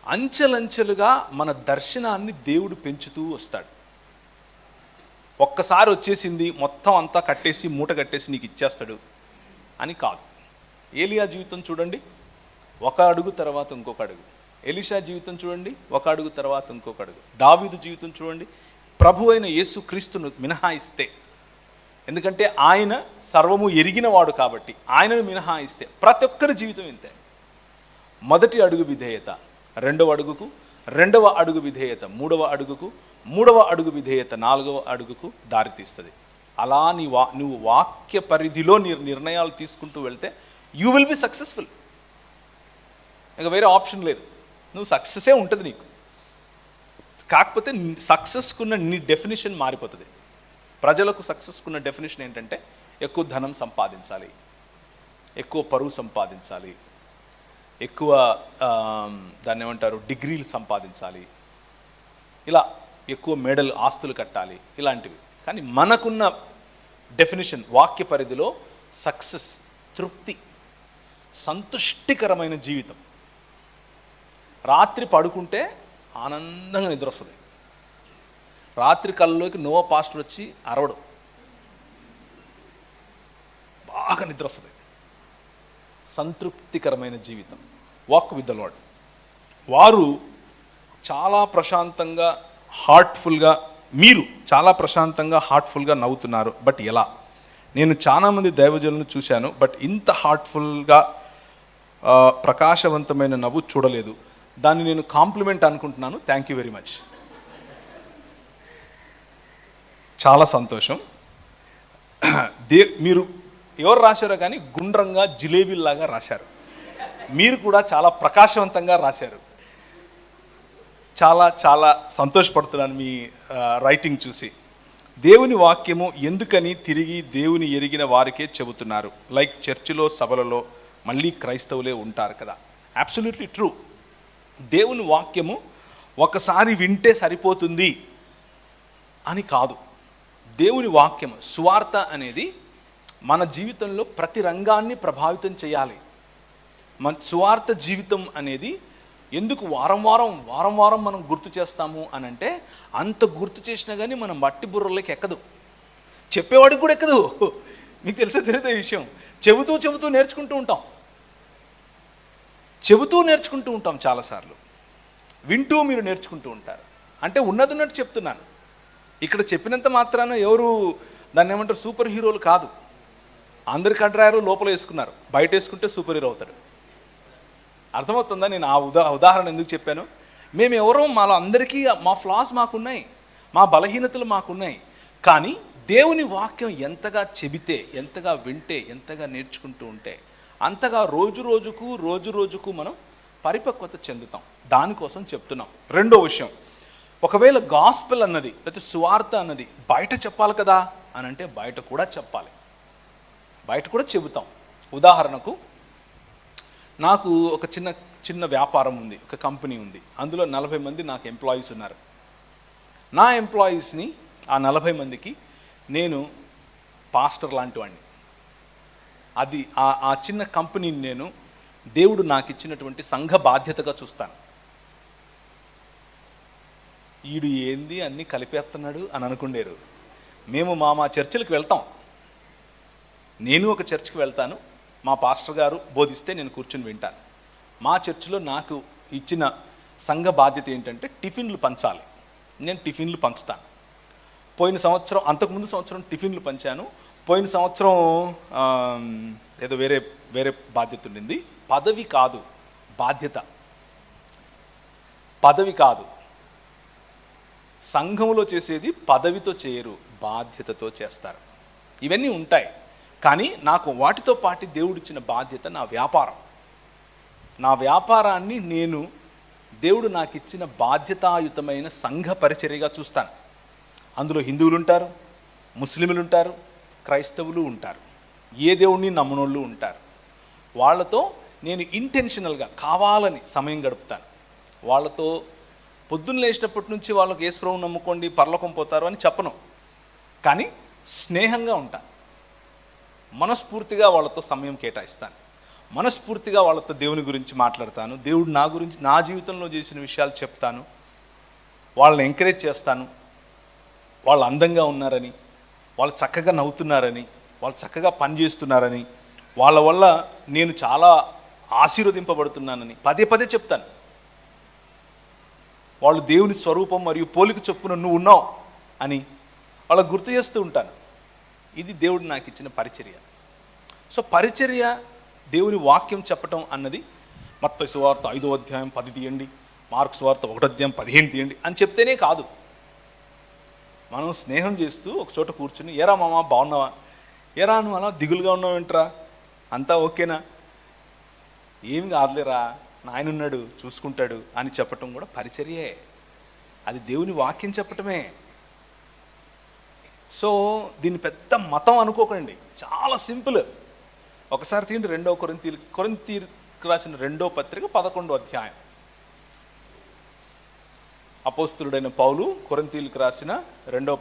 అంచెలంచెలుగా మన దర్శనాన్ని దేవుడు పెంచుతూ వస్తాడు. ఒక్కసారి వచ్చేసింది మొత్తం అంతా కట్టేసి మూట కట్టేసి నీకు ఇచ్చేస్తాడు అని కాదు. ఏలియా జీవితం చూడండి, 1 అడుగు తర్వాత ఇంకొక అడుగు. ఎలీషా జీవితం చూడండి, 1 అడుగు తర్వాత ఇంకొక అడుగు. దావీదు జీవితం చూడండి, ప్రభు అయిన యేసు క్రీస్తును మినహాయిస్తే, ఎందుకంటే ఆయన సర్వము ఎరిగిన వాడు కాబట్టి ఆయనను మినహాయిస్తే ప్రతి ఒక్కరి జీవితం ఇంతే. మొదటి అడుగు విధేయత, 2వ అడుగుకు, 2వ అడుగు విధేయత 3వ అడుగుకు, 3వ అడుగు విధేయత 4వ అడుగుకు దారితీస్తుంది. అలా నువ్వు వాక్య పరిధిలో నిర్ణయాలు తీసుకుంటూ వెళ్తే యూ విల్ బి సక్సెస్ఫుల్. ఇక వేరే ఆప్షన్ లేదు, నువ్వు సక్సెసే ఉంటుంది నీకు. కాకపోతే సక్సెస్కున్న నీ డెఫినేషన్ మారిపోతుంది. ప్రజలకు సక్సెస్కున్న డెఫినేషన్ ఏంటంటే ఎక్కువ ధనం సంపాదించాలి, ఎక్కువ పరువు సంపాదించాలి, ఎక్కువ దాన్ని ఏమంటారు డిగ్రీలు సంపాదించాలి, ఇలా ఎక్కువ మెడల్ ఆస్తులు కట్టాలి, ఇలాంటివి. కానీ మనకున్న డెఫినేషన్ వాక్య పరిధిలో సక్సెస్ తృప్తి, సంతుష్టికరమైన జీవితం. రాత్రి పడుకుంటే ఆనందంగా నిద్ర వస్తుంది. రాత్రి కళ్ళలోకి నోవా పాస్టర్ వచ్చి అరవడు, బాగా నిద్ర వస్తుంది. సంతృప్తికరమైన జీవితం, వాక్ విత్ ద లార్డ్. వారు చాలా ప్రశాంతంగా హార్ట్ఫుల్గా, మీరు చాలా ప్రశాంతంగా హార్ట్ఫుల్గా నవ్వుతున్నారు. బట్ ఎలా? నేను చాలామంది దైవజనులను చూశాను, బట్ ఇంత హార్ట్ఫుల్గా ప్రకాశవంతమైన నవ్వు చూడలేదు. దాన్ని నేను కాంప్లిమెంట్ అనుకుంటున్నాను. థ్యాంక్ యూ వెరీ మచ్, చాలా సంతోషం. మీరు ఎవరు రాశారో కానీ గుండ్రంగా జిలేబీలాగా రాశారు. మీరు కూడా చాలా ప్రకాశవంతంగా రాశారు. చాలా చాలా సంతోషపడుతున్నాను మీ రైటింగ్ చూసి. దేవుని వాక్యము ఎందుకని తిరిగి దేవుని ఎరిగిన వారికే చెబుతున్నారు. లైక్ చర్చిలో సభలలో మళ్ళీ క్రైస్తవులే ఉంటారు కదా. Absolutely true. దేవుని వాక్యము ఒకసారి వింటే సరిపోతుంది అని కాదు. దేవుని వాక్యము సువార్త అనేది మన జీవితంలో ప్రతి రంగాన్ని ప్రభావితం చేయాలి. మన సువార్త జీవితం అనేది ఎందుకు వారం వారం మనం గుర్తు చేస్తాము అని అంటే, అంత గుర్తు చేసినా కానీ మనం మట్టి బుర్రలోకి ఎక్కదు, చెప్పేవాడికి కూడా ఎక్కదు. మీకు తెలిసే తెలియదు ఈ విషయం. చెబుతూ నేర్చుకుంటూ ఉంటాం చాలాసార్లు. వింటూ మీరు నేర్చుకుంటూ ఉంటారు. అంటే ఉన్నది ఉన్నట్టు చెప్తున్నాను. ఇక్కడ చెప్పినంత మాత్రాన ఎవరు దాన్ని ఏమంటారు సూపర్ హీరోలు కాదు. అందరికి అంటారు లోపల వేసుకున్నారు, బయట వేసుకుంటే సూపర్ హీరో అవుతాడు. అర్థమవుతుందా నేను ఆ ఉదాహరణ ఎందుకు చెప్పాను? మేము ఎవరో మాలో అందరికీ మా ఫ్లాస్ మాకున్నాయి, మా బలహీనతలు మాకున్నాయి. కానీ దేవుని వాక్యం ఎంతగా చెబితే, ఎంతగా వింటే, ఎంతగా నేర్చుకుంటూ ఉంటే అంతగా రోజు రోజుకు మనం పరిపక్వత చెందుతాం. దానికోసం చెప్తున్నాం. రెండో విషయం, ఒకవేళ గాస్పెల్ అన్నది లేకపోతే సువార్త అన్నది బయట చెప్పాలి కదా అని అంటే బయట కూడా చెప్పాలి, బయట కూడా చెబుతాం. ఉదాహరణకు నాకు ఒక చిన్న వ్యాపారం ఉంది, ఒక కంపెనీ ఉంది. అందులో 40 మంది నాకు ఎంప్లాయీస్ ఉన్నారు. నా ఎంప్లాయీస్ని ఆ 40 మందికి నేను పాస్టర్ లాంటి వాడిని. అది ఆ చిన్న కంపెనీని నేను దేవుడు నాకు ఇచ్చినటువంటి సంఘ బాధ్యతగా చూస్తాను. ఈడు ఏంది అన్నీ కలిపేస్తున్నాడు అని అనుకుండేరు. మేము మా చర్చిలకు వెళ్తాం. నేను ఒక చర్చికి వెళ్తాను, మా పాస్టర్ గారు బోధిస్తే నేను కూర్చుని వింటాను. మా చర్చిలో నాకు ఇచ్చిన సంఘ బాధ్యత ఏంటంటే టిఫిన్లు పంచాలి. నేను టిఫిన్లు పంచుతాను. పోయిన సంవత్సరం, అంతకుముందు సంవత్సరం టిఫిన్లు పంచాను. పోయిన సంవత్సరం ఏదో వేరే బాధ్యత ఉండింది. పదవి కాదు, బాధ్యత. పదవి కాదు, సంఘంలో చేసేది పదవితో చేయరు, బాధ్యతతో చేస్తారు. ఇవన్నీ ఉంటాయి. కానీ నాకు వాటితో పాటు దేవుడిచ్చిన బాధ్యత నా వ్యాపారం. నా వ్యాపారాన్ని నేను దేవుడు నాకు ఇచ్చిన బాధ్యతాయుతమైన సంఘ పరిచర్యగా చూస్తాను. అందులో హిందువులు ఉంటారు, ముస్లింలు ఉంటారు, క్రైస్తవులు ఉంటారు, ఏ దేవుడిని నమ్మనోళ్ళు ఉంటారు. వాళ్ళతో నేను ఇంటెన్షనల్గా కావాలని సమయం గడుపుతాను. వాళ్ళతో పొద్దున్న లేచినప్పటి నుంచి వాళ్ళకి యేసు ప్రభువుని నమ్ముకోండి పరలోకం పోతారు అని చెప్పను, కానీ స్నేహంగా ఉంటాను. మనస్ఫూర్తిగా వాళ్ళతో సమయం కేటాయిస్తాను. మనస్ఫూర్తిగా వాళ్ళతో దేవుని గురించి మాట్లాడతాను. దేవుడు నా గురించి, నా జీవితంలో చేసిన విషయాలు చెప్తాను. వాళ్ళని ఎంకరేజ్ చేస్తాను. వాళ్ళు అందంగా ఉన్నారని, వాళ్ళు చక్కగా నవ్వుతున్నారని, వాళ్ళు చక్కగా పనిచేస్తున్నారని, వాళ్ళ వల్ల నేను చాలా ఆశీర్వదింపబడుతున్నానని పదే చెప్తాను. వాళ్ళు దేవుని స్వరూపం మరియు పోలిక చొప్పున నువ్వు ఉన్నావు అని వాళ్ళకు గుర్తు చేస్తూ ఉంటాను. ఇది దేవుడు నాకు ఇచ్చిన పరిచర్య. సో పరిచర్య, దేవుని వాక్యం చెప్పటం అన్నది మత్తయి సువార్త 5వ అధ్యాయం 10 తీయండి, మార్కు సువార్త 1వ అధ్యాయం 15 తీయండి అని చెప్తేనే కాదు. మనం స్నేహం చేస్తూ ఒక చోట కూర్చుని, ఏరా మామ బాగున్నావా, ఏరా నువ్వు అలా దిగులుగా ఉన్నావేంట్రా, అంతా ఓకేనా, ఏం కాదులేరా నాయన ఉన్నాడు చూసుకుంటాడు అని చెప్పటం కూడా పరిచర్యే. అది దేవుని వాక్యం చెప్పటమే. సో దీన్ని పెద్ద మతం అనుకోకండి, చాలా సింపుల్. ఒకసారి తీయండి 2వ కొరింథీయులకు రాసిన 2వ పత్రిక 11వ అధ్యాయం. అపోస్తలుడైన పౌలు కొరింథీయులకు రాసిన 2వ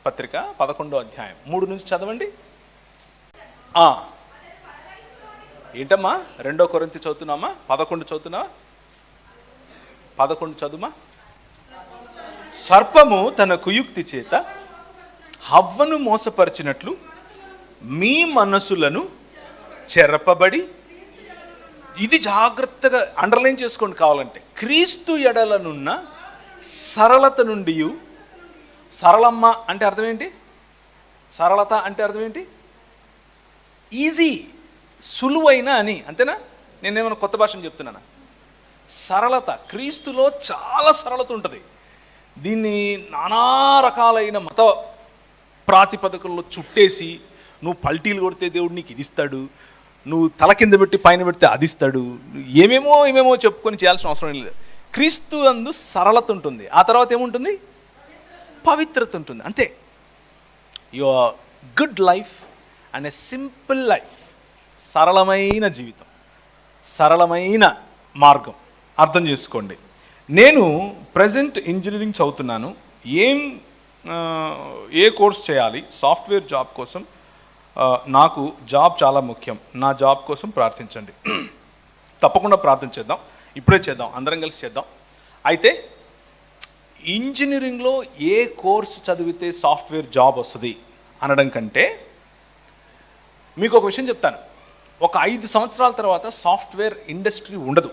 పత్రిక 11వ అధ్యాయం 3 నుంచి చదవండి. ఏంటమ్మా 2వ కొరింథీ చదువుతున్నామా? 11 చదువుతున్నావా? 11 చదువుమా. సర్పము తన కుయుక్తి చేత హవ్వను మోసపరిచినట్లు మీ మనసులను చెరపబడి, ఇది జాగ్రత్తగా అండర్లైన్ చేసుకోండి కావాలంటే, క్రీస్తు ఎడలనున్న సరళత నుండి. సరళమ్మ అంటే అర్థం ఏంటి? సరళత అంటే అర్థం ఏంటి? ఈజీ, సులువైన అని, అంతేనా? నేనేమైనా కొత్త భాషను చెప్తున్నానా? సరళత, క్రీస్తులో చాలా సరళత ఉంటుంది. దీన్ని నానా రకాలైన మత ప్రాతిపదికల్లో చుట్టేసి, నువ్వు పల్టీలు కొడితే దేవుడు నీకు ఇది ఇస్తాడు, నువ్వు తల కింద పెట్టి పైన పెడితే అది ఇస్తాడు, ఏమేమో చెప్పుకొని చేయాల్సిన అవసరం లేదు. క్రీస్తు అందు సరళత ఉంటుంది. ఆ తర్వాత ఏముంటుంది? పవిత్రత ఉంటుంది. అంతే. Your good life and a simple life. సరళమైన జీవితం, సరళమైన మార్గం. అర్థం చేసుకోండి. నేను ప్రజెంట్ ఇంజనీరింగ్ చదువుతున్నాను. ఏ కోర్స్ చేయాలి? సాఫ్ట్వేర్ జాబ్ కోసం. నాకు జాబ్ చాలా ముఖ్యం. నా జాబ్ కోసం ప్రార్థించండి. తప్పకుండా ప్రార్థన చేద్దాం, ఇప్పుడే చేద్దాం, అందరం కలిసి చేద్దాం. అయితే ఇంజనీరింగ్లో ఏ కోర్సు చదివితే సాఫ్ట్వేర్ జాబ్ వస్తుంది అనడం కంటే మీకు ఒక విషయం చెప్తాను. ఒక 5 సంవత్సరాల తర్వాత సాఫ్ట్వేర్ ఇండస్ట్రీ ఉండదు.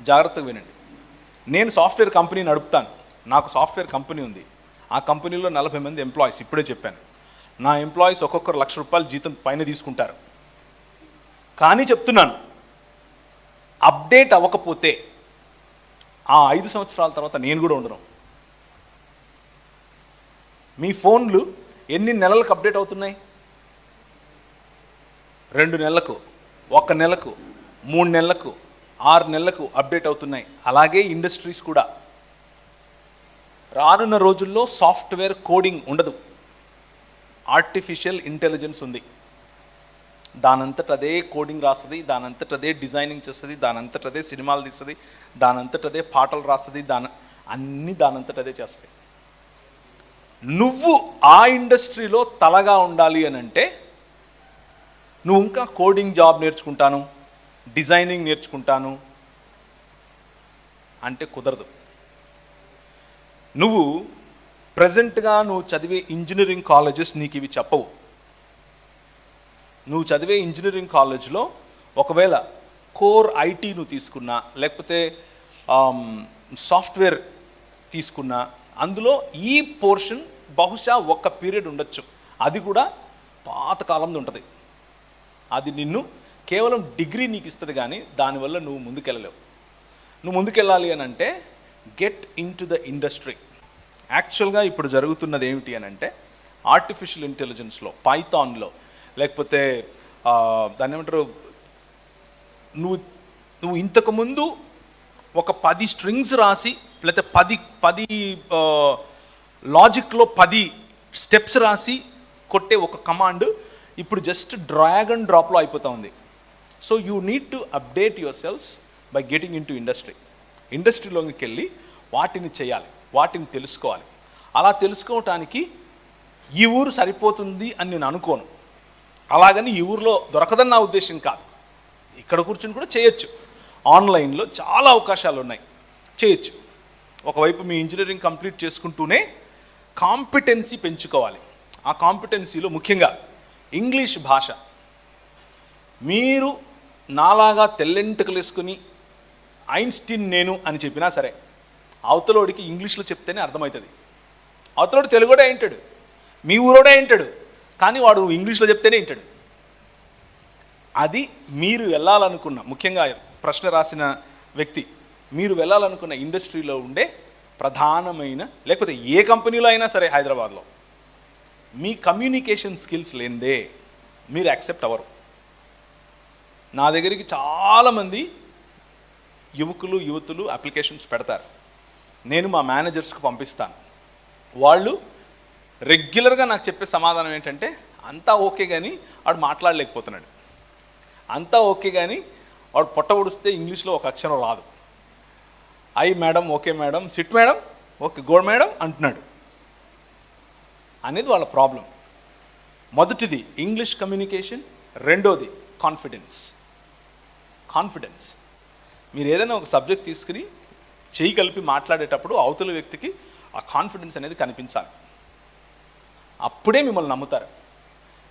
జాగ్రత్తగా వినండి. నేను సాఫ్ట్వేర్ కంపెనీ నడుపుతాను, నాకు సాఫ్ట్వేర్ కంపెనీ ఉంది. ఆ కంపెనీలో 40 మంది ఎంప్లాయీస్, ఇప్పుడే చెప్పాను. నా ఎంప్లాయీస్ ఒక్కొక్కరు ₹1,00,000 జీతం పైన తీసుకుంటారు. కానీ చెప్తున్నాను, అప్డేట్ అవ్వకపోతే ఆ 5 సంవత్సరాల తర్వాత నేను కూడా ఉండను. మీ ఫోన్లు ఎన్ని నెలలకు అప్డేట్ అవుతున్నాయి? 2 నెలలకు, 1 నెలకు, 3 నెలలకు, 6 నెలలకు అప్డేట్ అవుతున్నాయి. అలాగే ఇండస్ట్రీస్ కూడా. రానున్న రోజుల్లో సాఫ్ట్వేర్ కోడింగ్ ఉండదు, ఆర్టిఫిషియల్ ఇంటెలిజెన్స్ ఉంది. దానంతట అదే కోడింగ్ రాస్తుంది, దానంతట అదే డిజైనింగ్ చేస్తుంది, దానంతట అదే సినిమాలు తీస్తుంది, దానంతట అదే పాటలు రాస్తుంది, అన్నీ దానంతట అదే చేస్తుంది. నువ్వు ఆ ఇండస్ట్రీలో తలగా ఉండాలి అని అంటే నువ్వు ఇంకా కోడింగ్ జాబ్ నేర్చుకుంటాను, డిజైనింగ్ నేర్చుకుంటాను అంటే కుదరదు. నువ్వు ప్రజెంట్గా నువ్వు చదివే ఇంజనీరింగ్ కాలేజెస్ నీకు ఇవి చెప్పవు. నువ్వు చదివే ఇంజనీరింగ్ కాలేజ్లో ఒకవేళ కోర్ ఐటీ నువ్వు తీసుకున్నా, లేకపోతే సాఫ్ట్వేర్ తీసుకున్నా, అందులో ఈ పోర్షన్ బహుశా ఒక పీరియడ్ ఉండొచ్చు. అది కూడా పాతకాలంలో ఉంటుంది. అది నిన్ను కేవలం డిగ్రీ నీకు ఇస్తుంది, కానీ దానివల్ల నువ్వు ముందుకెళ్ళలేవు. నువ్వు ముందుకెళ్ళాలి అని అంటే get in to the industry. యాక్చువల్గా ఇప్పుడు జరుగుతున్నది ఏమిటి అని అంటే, ఆర్టిఫిషియల్ ఇంటెలిజెన్స్లో, పైథాన్లో, లేకపోతే దాన్ని ఏమంటారు, నువ్వు ఇంతకుముందు ఒక 10 స్ట్రింగ్స్ రాసి, లేకపోతే 10 లాజిక్లో 10 స్టెప్స్ రాసి కొట్టే ఒక కమాండ్ ఇప్పుడు జస్ట్ డ్రాగ్ అండ్ డ్రాప్లో అయిపోతూ ఉంది. So you need to update your cells by getting in to industry. ఇండస్ట్రీలోకి వెళ్ళి వాటిని చేయాలి, వాటిని తెలుసుకోవాలి. అలా తెలుసుకోవటానికి ఈ ఊరు సరిపోతుంది అని నేను అనుకోను. అలాగని ఈ ఊరిలో దొరకదని నా ఉద్దేశం కాదు. ఇక్కడ కూర్చుని కూడా చేయొచ్చు. ఆన్లైన్లో చాలా అవకాశాలు ఉన్నాయి, చేయొచ్చు. ఒకవైపు మీ ఇంజనీరింగ్ కంప్లీట్ చేసుకుంటూనే కాంపిటెన్సీ పెంచుకోవాలి. ఆ కాంపిటెన్సీలో ముఖ్యంగా ఇంగ్లీష్ భాష. మీరు నాలాగా తెల్లెంటుకలు వేసుకుని ఐన్స్టీన్ నేను అని చెప్పినా సరే, అవతలోడికి ఇంగ్లీష్లో చెప్తేనే అర్థమవుతుంది. అవతలోడు తెలుగుడే వింటాడు, మీ ఊరోడే వింటాడు, కానీ వాడు ఇంగ్లీష్లో చెప్తేనే వింటాడు. అది మీరు వెళ్ళాలనుకున్న, ముఖ్యంగా ప్రశ్న రాసిన వ్యక్తి, మీరు వెళ్ళాలనుకున్న ఇండస్ట్రీలో ఉండే ప్రధానమైన, లేకపోతే ఏ కంపెనీలో అయినా సరే హైదరాబాద్లో, మీ కమ్యూనికేషన్ స్కిల్స్ లేనిదే మీరు యాక్సెప్ట్ అవ్వరు. నా దగ్గరికి చాలామంది యువతులు అప్లికేషన్స్ పెడతారు. నేను మా మేనేజర్స్కి పంపిస్తాను. వాళ్ళు రెగ్యులర్గా నాకు చెప్పే సమాధానం ఏంటంటే, అంతా ఓకే కానీ వాడు మాట్లాడలేకపోతున్నాడు, అంతా ఓకే కానీ వాడు పొట్ట ఉడిస్తే ఇంగ్లీష్లో ఒక అక్షరం రాదు. I madam, okay madam, sit madam, okay good madam అంటున్నాడు అనేది వాళ్ళ ప్రాబ్లం. మొదటిది ఇంగ్లీష్ కమ్యూనికేషన్, రెండోది కాన్ఫిడెన్స్. మీరు ఏదైనా ఒక సబ్జెక్ట్ తీసుకుని చేయి కలిపి మాట్లాడేటప్పుడు అవతల వ్యక్తికి ఆ కాన్ఫిడెన్స్ అనేది కనిపించాలి. అప్పుడే మిమ్మల్ని నమ్ముతారు,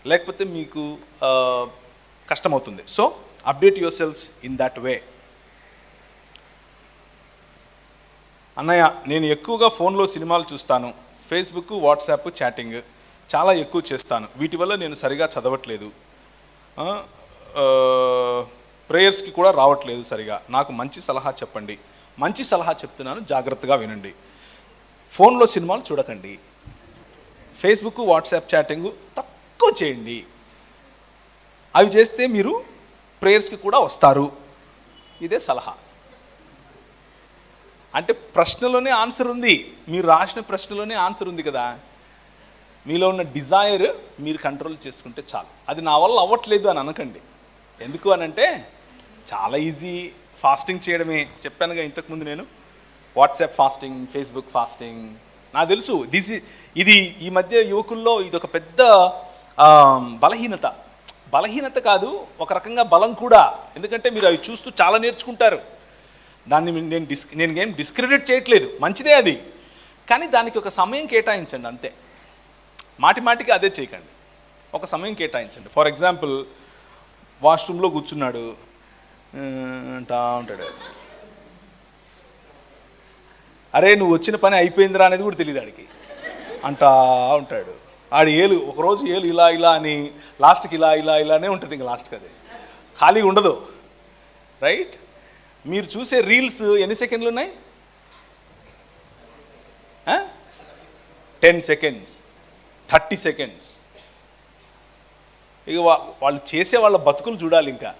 లేకపోతే మీకు కష్టమవుతుంది. So update your cells in that way. అన్నయ్య, నేను ఎక్కువగా ఫోన్లో సినిమాలు చూస్తాను, ఫేస్బుక్, వాట్సాప్ చాటింగ్ చాలా ఎక్కువ చేస్తాను. వీటి వల్ల నేను సరిగా చదవట్లేదు, ప్రేయర్స్కి కూడా రావట్లేదు సరిగా. నాకు మంచి సలహా చెప్పండి. మంచి సలహా చెప్తున్నాను, జాగ్రత్తగా వినండి. ఫోన్లో సినిమాలు చూడకండి, ఫేస్బుక్, వాట్సాప్ చాటింగ్ తక్కువ చేయండి. అవి చేస్తే మీరు ప్రేయర్స్కి కూడా వస్తారు. ఇదే సలహా. అంటే ప్రశ్నలోనే ఆన్సర్ ఉంది, మీరు రాసిన ప్రశ్నలోనే ఆన్సర్ ఉంది కదా. మీలో ఉన్న డిజైర్ మీరు కంట్రోల్ చేసుకుంటే చాలు. అది నా వల్ల అవ్వట్లేదు అని అనకండి. ఎందుకు అనంటే చాలా ఈజీ, ఫాస్టింగ్ చేయడమే. చెప్పానుగా ఇంతకుముందు నేను, వాట్సాప్ ఫాస్టింగ్, ఫేస్బుక్ ఫాస్టింగ్. నాకు తెలుసు ఇది ఈ మధ్య యువకుల్లో ఇది ఒక పెద్ద బలహీనత కాదు, ఒక రకంగా బలం కూడా. ఎందుకంటే మీరు అవి చూస్తూ చాలా నేర్చుకుంటారు. దాన్ని నేను ఏం డిస్క్రెడిట్ చేయట్లేదు, మంచిదే అది. కానీ దానికి ఒక సమయం కేటాయించండి అంతే. మాటికి అదే చేయకండి, ఒక సమయం కేటాయించండి. ఫర్ ఎగ్జాంపుల్, వాష్రూమ్లో కూర్చున్నాడు అంటా ఉంటాడు, అరే నువ్వు వచ్చిన పని అయిపోయిందిరా అనేది కూడా తెలియదు ఆడికి, అంటా ఉంటాడు. ఆడి ఏలు ఒకరోజు ఏలు ఇలా ఇలా అని లాస్ట్కి ఇలా ఇలా ఇలానే ఉంటుంది, ఇంకా లాస్ట్కి అది ఖాళీగా ఉండదు. రైట్? మీరు చూసే రీల్స్ ఎన్ని సెకండ్లు ఉన్నాయి? 10 సెకండ్స్, 30 సెకండ్స్. ఇక వాళ్ళు చేసే వాళ్ళ బతుకులు చూడాలి. ఇంకా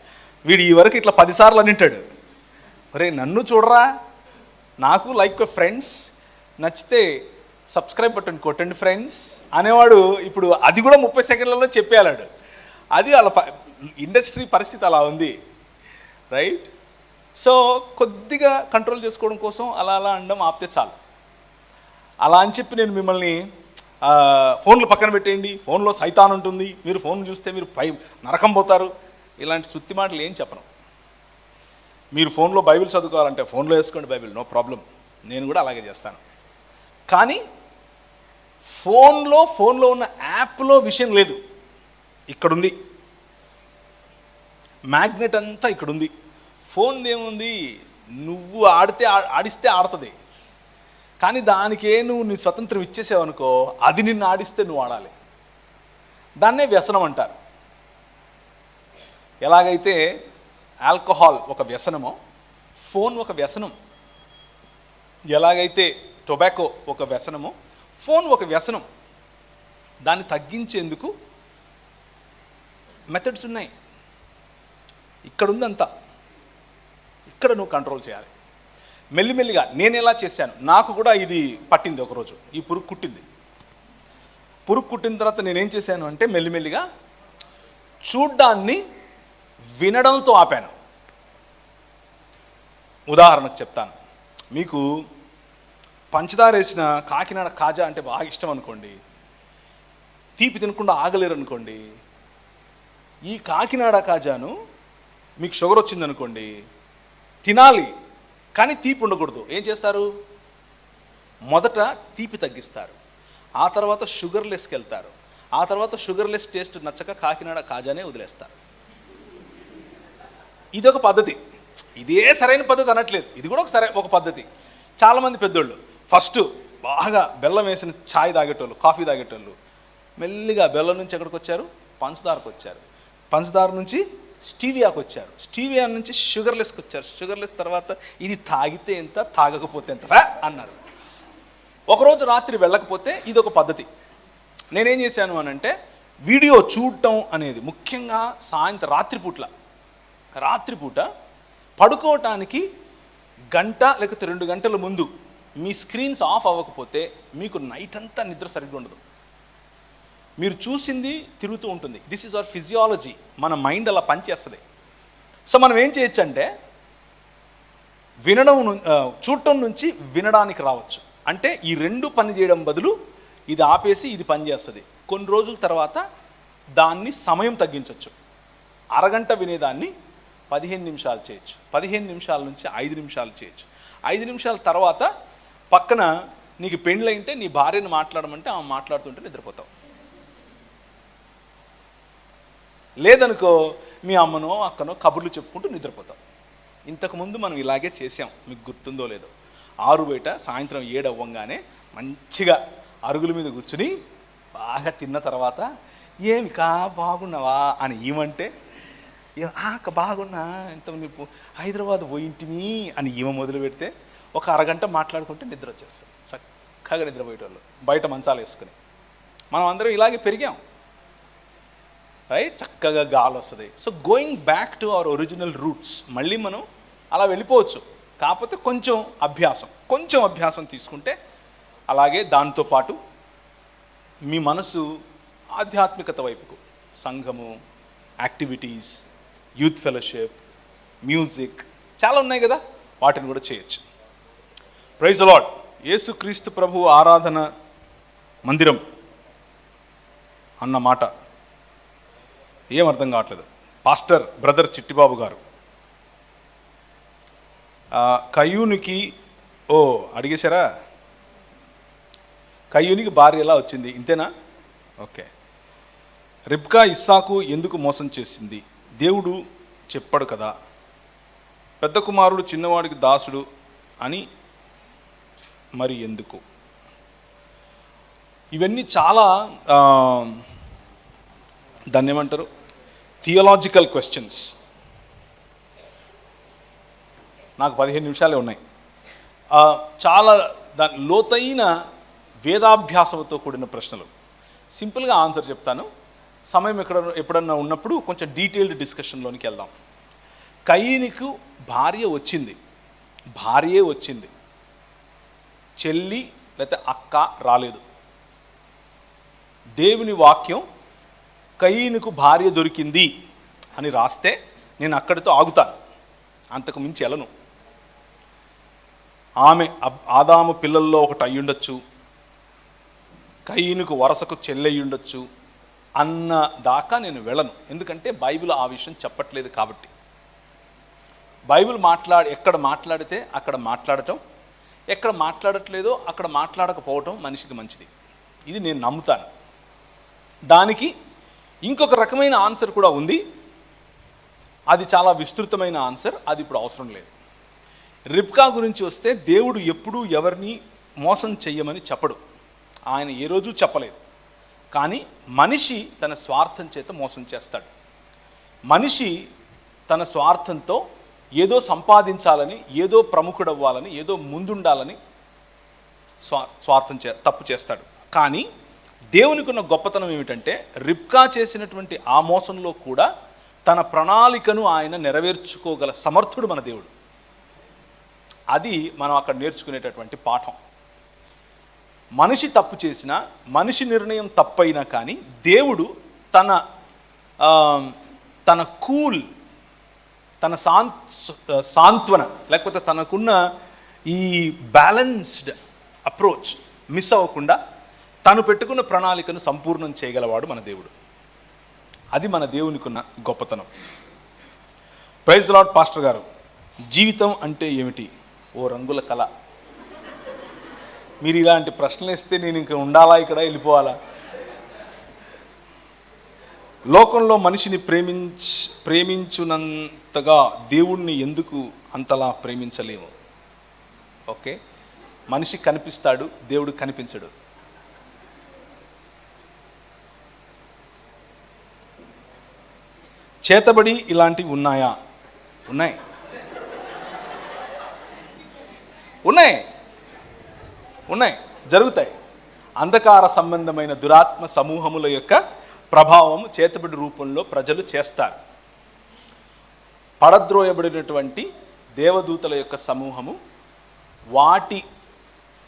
వీడు ఈ వరకు ఇట్లా 10 సార్లు అనింటాడు, ఒరే నన్ను చూడరా, నాకు లైక్ ఫ్రెండ్స్, నచ్చితే సబ్స్క్రైబ్ బటన్ కొట్టండి ఫ్రెండ్స్ అనేవాడు ఇప్పుడు అది కూడా 30 సెకండ్లలో చెప్పేయాలాడు. అది వాళ్ళ ఇండస్ట్రీ పరిస్థితి అలా ఉంది. రైట్? సో కొద్దిగా కంట్రోల్ చేసుకోవడం కోసం అలా అలా అనడం ఆపితే చాలు. అలా అని చెప్పి నేను మిమ్మల్ని ఫోన్లు పక్కన పెట్టేయండి, ఫోన్లో సైతాన్ ఉంటుంది, మీరు ఫోన్ చూస్తే మీరు నరకం పోతారు, ఇలాంటి సుత్తి మాటలు ఏం చెప్పను. మీరు ఫోన్లో బైబిల్ చదువుకోవాలంటే ఫోన్లో వేసుకోండి బైబిల్, నో ప్రాబ్లం, నేను కూడా అలాగే చేస్తాను. కానీ ఫోన్లో ఉన్న యాప్లో విషయం లేదు, ఇక్కడుంది. మ్యాగ్నెట్ అంతా ఇక్కడుంది. ఫోన్ ఏముంది, నువ్వు ఆడిస్తే ఆడుతుంది. కానీ దానికే నువ్వు నీ స్వతంత్రం ఇచ్చేసావు అనుకో, అది నిన్ను ఆడిస్తే నువ్వు ఆడాలి. దాన్నే వ్యసనం అంటారు. ఎలాగైతే ఆల్కహాల్ ఒక వ్యసనమో ఫోన్ ఒక వ్యసనం, ఎలాగైతే టొబాకో ఒక వ్యసనమో ఫోన్ ఒక వ్యసనం. దాన్ని తగ్గించేందుకు మెథడ్స్ ఉన్నాయి. ఇక్కడుందంతా, ఇక్కడ నువ్వు కంట్రోల్ చేయాలి మెల్లిమెల్లిగా. నేను ఎలా చేశాను, నాకు కూడా ఇది పట్టింది. ఒకరోజు ఈ పురుగు కుట్టిన తర్వాత నేనేం చేశాను అంటే మెల్లిమెల్లిగా చూడ్డాన్ని వినడంతో ఆపాను. ఉదాహరణకు చెప్తాను, మీకు పంచదార వేసిన కాకినాడ కాజా అంటే బాగా ఇష్టం అనుకోండి, తీపి తినకుండా ఆగలేరు అనుకోండి. ఈ కాకినాడ కాజాను మీకు షుగర్ వచ్చిందనుకోండి, తినాలి కానీ తీపి ఉండకూడదు. ఏం చేస్తారు? మొదట తీపి తగ్గిస్తారు, ఆ తర్వాత షుగర్లెస్కి వెళ్తారు, ఆ తర్వాత షుగర్లెస్ టేస్ట్ నచ్చక కాకినాడ కాజానే వదిలేస్తారు. ఇదొక పద్ధతి. ఇదే సరైన పద్ధతి అనట్లేదు, ఇది కూడా ఒక పద్ధతి. చాలామంది పెద్దోళ్ళు ఫస్ట్ బాగా బెల్లం వేసిన ఛాయ్ తాగేటోళ్ళు, కాఫీ తాగేటోళ్ళు మెల్లిగా బెల్లం నుంచి ఎక్కడికి వచ్చారు? పంచదారకు వచ్చారు. పంచదార నుంచి స్టీవియాకు వచ్చారు, స్టీవియా నుంచి షుగర్లెస్కి వచ్చారు, షుగర్లెస్ తర్వాత ఇది తాగితే ఎంత, తాగకపోతే ఎంత అన్నారు. ఒకరోజు రాత్రి వెళ్ళకపోతే ఇదొక పద్ధతి. నేనేం చేశాను అనంటే వీడియో చూడటం అనేది ముఖ్యంగా సాయంత్రం రాత్రిపూట పడుకోవటానికి గంట లేకపోతే 2 గంటల ముందు మీ స్క్రీన్స్ ఆఫ్ అవ్వకపోతే మీకు నైట్ అంతా నిద్ర సరిగ్గా ఉండదు. మీరు చూసింది తిరుగుతూ ఉంటుంది. This is our physiology. మన మైండ్ అలా పనిచేస్తుంది. సో మనం ఏం చేయొచ్చు అంటే చూడటం నుంచి వినడానికి రావచ్చు. అంటే ఈ 2 పని చేయడం బదులు ఇది ఆపేసి ఇది పని చేస్తుంది. కొన్ని రోజుల తర్వాత దాన్ని సమయం తగ్గించవచ్చు. అరగంట వినేదాన్ని 15 నిమిషాలు చేయొచ్చు, 15 నిమిషాల నుంచి 5 నిమిషాలు చేయొచ్చు. 5 నిమిషాల తర్వాత పక్కన నీకు పెళ్ళైంటే నీ భార్యను మాట్లాడమంటే ఆమె మాట్లాడుతుంటే నిద్రపోతావు. లేదనుకో మీ అమ్మనో అక్కనో కబుర్లు చెప్పుకుంటూ నిద్రపోతాం. ఇంతకుముందు మనం ఇలాగే చేసాం, మీకు గుర్తుందో లేదో. 6 బయట సాయంత్రం 7 అవ్వంగానే మంచిగా అరుగుల మీద కూర్చుని బాగా తిన్న తర్వాత ఏమి బాగున్నావా అని ఈమంటే బాగున్నా, ఇంత నువ్వు హైదరాబాద్ పోయింటిమి అని ఈమె మొదలు పెడితే ఒక అరగంట మాట్లాడుకుంటే నిద్ర వచ్చేస్తుంది. చక్కగా నిద్రపోయేటోళ్ళు బయట మంచాలు వేసుకుని. మనం అందరం ఇలాగే పెరిగాం. రైట్? చక్కగా గాలి వస్తుంది. So going back to our original roots, మళ్ళీ మనం అలా వెళ్ళిపోవచ్చు. కాకపోతే కొంచెం అభ్యాసం తీసుకుంటే, అలాగే దాంతోపాటు మీ మనసు ఆధ్యాత్మికత వైపుకు, సంఘము, యాక్టివిటీస్, యూత్ ఫెలోషిప్, మ్యూజిక్ చాలా ఉన్నాయి కదా, వాటిని కూడా చేయొచ్చు. Praise the Lord. యేసుక్రీస్తు ప్రభు ఆరాధన మందిరం అన్న మాట ఏం అర్థం కావట్లేదు. పాస్టర్ బ్రదర్ చిట్టిబాబు గారు కయ్యూనికి అడిగేశారా? కయ్యూనికి భార్య ఎలా వచ్చింది? ఇంతేనా? ఓకే. రిబ్కా ఇస్సాకు ఎందుకు మోసం చేసింది? దేవుడు చెప్పాడు కదా, పెద్ద కుమారుడు చిన్నవాడికి దాసుడు అని మరి ఎందుకు? ఇవన్నీ చాలా దాన్ని ఏమంటారు, థియలాజికల్ క్వశ్చన్స్. నాకు 15 నిమిషాలే ఉన్నాయి. చాలా లోతైన వేదాభ్యాసంతో కూడిన ప్రశ్నలు. సింపుల్గా ఆన్సర్ చెప్తాను. సమయం ఎప్పుడన్నా ఉన్నప్పుడు కొంచెం డీటెయిల్డ్ డిస్కషన్లోనికి వెళ్దాం. కయీనుకు భార్యే వచ్చింది, చెల్లి లేకపోతే అక్క రాలేదు. దేవుని వాక్యం కయీనుకు భార్య దొరికింది అని రాస్తే నేను అక్కడితో ఆగుతాను, అంతకు మించి వెళ్ళను. ఆమె ఆదాము పిల్లల్లో ఒకటి అయ్యుండొచ్చు, కయీనుకు వరసకు చెల్లెయ్యుండొచ్చు అన్న దాకా నేను వెళ్ళను. ఎందుకంటే బైబిల్ ఆ విషయం చెప్పట్లేదు కాబట్టి. బైబిల్ ఎక్కడ మాట్లాడితే అక్కడ మాట్లాడటం, ఎక్కడ మాట్లాడట్లేదో అక్కడ మాట్లాడకపోవటం మనిషికి మంచిది. ఇది నేను నమ్ముతాను. దానికి ఇంకొక రకమైన ఆన్సర్ కూడా ఉంది. అది చాలా విస్తృతమైన ఆన్సర్, అది ఇప్పుడు అవసరం లేదు. రిబ్కా గురించి వస్తే దేవుడు ఎప్పుడూ ఎవరిని మోసం చెయ్యమని చెప్పడు, ఆయన ఏ రోజు చెప్పలేదు. కానీ మనిషి తన స్వార్థం చేత మోసం చేస్తాడు. మనిషి తన స్వార్థంతో ఏదో సంపాదించాలని, ఏదో ప్రముఖుడవ్వాలని, ఏదో ముందుండాలని తప్పు చేస్తాడు. కానీ దేవునికి ఉన్న గొప్పతనం ఏమిటంటే రిబ్కా చేసినటువంటి ఆ మోసంలో కూడా తన ప్రణాళికను ఆయన నెరవేర్చుకోగల సమర్థుడు మన దేవుడు. అది మనం అక్కడ నేర్చుకునేటటువంటి పాఠం. మనిషి తప్పు చేసినా, మనిషి నిర్ణయం తప్పైనా కానీ దేవుడు తన సాంత్వన లేకపోతే తనకున్న ఈ బ్యాలెన్స్డ్ అప్రోచ్ మిస్ అవ్వకుండా తను పెట్టుకున్న ప్రణాళికను సంపూర్ణం చేయగలవాడు మన దేవుడు. అది మన దేవునికి ఉన్న గొప్పతనం. Praise the lord. పాస్టర్ గారు, జీవితం అంటే ఏమిటి? ఓ రంగుల కళ. మీరు ఇలాంటి ప్రశ్నలు వేస్తే నేను ఇంకా ఉండాలా, ఇక్కడ వెళ్ళిపోవాలా? లోకంలో మనిషిని ప్రేమించునంతగా దేవుణ్ణి ఎందుకు అంతలా ప్రేమించలేము? ఓకే, మనిషి కనిపిస్తాడు, దేవుడు కనిపించడు. చేతబడి ఇలాంటివి ఉన్నాయా? ఉన్నాయి. జరుగుతాయి. అంధకార సంబంధమైన దురాత్మ సమూహముల యొక్క ప్రభావం చేతబడి రూపంలో ప్రజలు చేస్తారు. పడద్రోయబడినటువంటి దేవదూతల యొక్క సమూహము, వాటి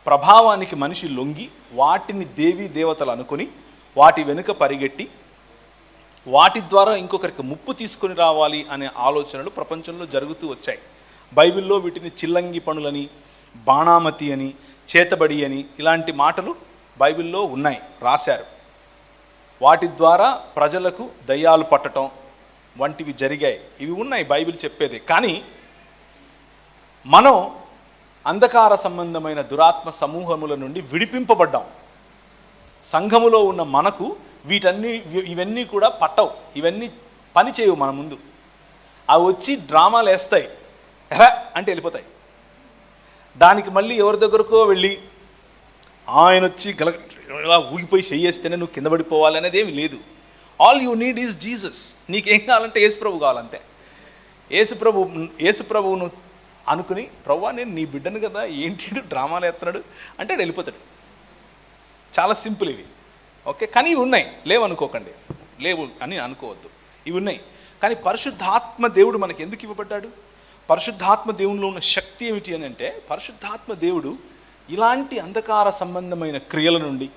ప్రభావానికి మనిషి లొంగి వాటిని దేవీ దేవతలు అనుకుని వాటి వెనుక పరిగెట్టి వాటి ద్వారా ఇంకొకరికి ముప్పు తీసుకొని రావాలి అనే ఆలోచనలు ప్రపంచంలో జరుగుతూ వచ్చాయి. బైబిల్లో వీటిని చిల్లంగి పనులని, బాణామతి అని, చేతబడి అని ఇలాంటి మాటలు బైబిల్లో ఉన్నాయి, రాశారు. వాటి ద్వారా ప్రజలకు దయ్యాలు పట్టడం వంటివి జరిగాయి. ఇవి ఉన్నాయి బైబిల్ చెప్పేది. కానీ మనం అంధకార సంబంధమైన దురాత్మ సమూహముల నుండి విడిపింపబడ్డాం. సంఘములో ఉన్న మనకు ఇవన్నీ కూడా పట్టవు, ఇవన్నీ పని చేయవు మన ముందు. అవి వచ్చి డ్రామాలు వేస్తాయి, ఎరా అంటే వెళ్ళిపోతాయి. దానికి మళ్ళీ ఎవరి దగ్గరకో వెళ్ళి ఆయన వచ్చి ఇలా ఊగిపోయి చెయ్యేస్తేనే నువ్వు కింద పడిపోవాలి అనేది ఏమి లేదు. All you need is Jesus. నీకేం కావాలంటే యేసుప్రభు కావాలంతే. యేసుప్రభువును అనుకుని, ప్రభువా నేను నీ బిడ్డను కదా, ఏంటి డ్రామాలు వేస్తున్నాడు అంటే వెళ్ళిపోతాడు. చాలా సింపుల్ ఇవి. ఓకే, కానీ ఇవి ఉన్నాయి, లేవనుకోకండి, లేవు అని అనుకోవద్దు, ఇవి ఉన్నాయి. కానీ పరిశుద్ధాత్మ దేవుడు మనకి ఎందుకు ఇవ్వబడ్డాడు? పరిశుద్ధాత్మ దేవునిలో ఉన్న శక్తి ఏమిటి అని అంటే, పరిశుద్ధాత్మ దేవుడు ఇలాంటి అంధకార సంబంధమైన క్రియల నుండి,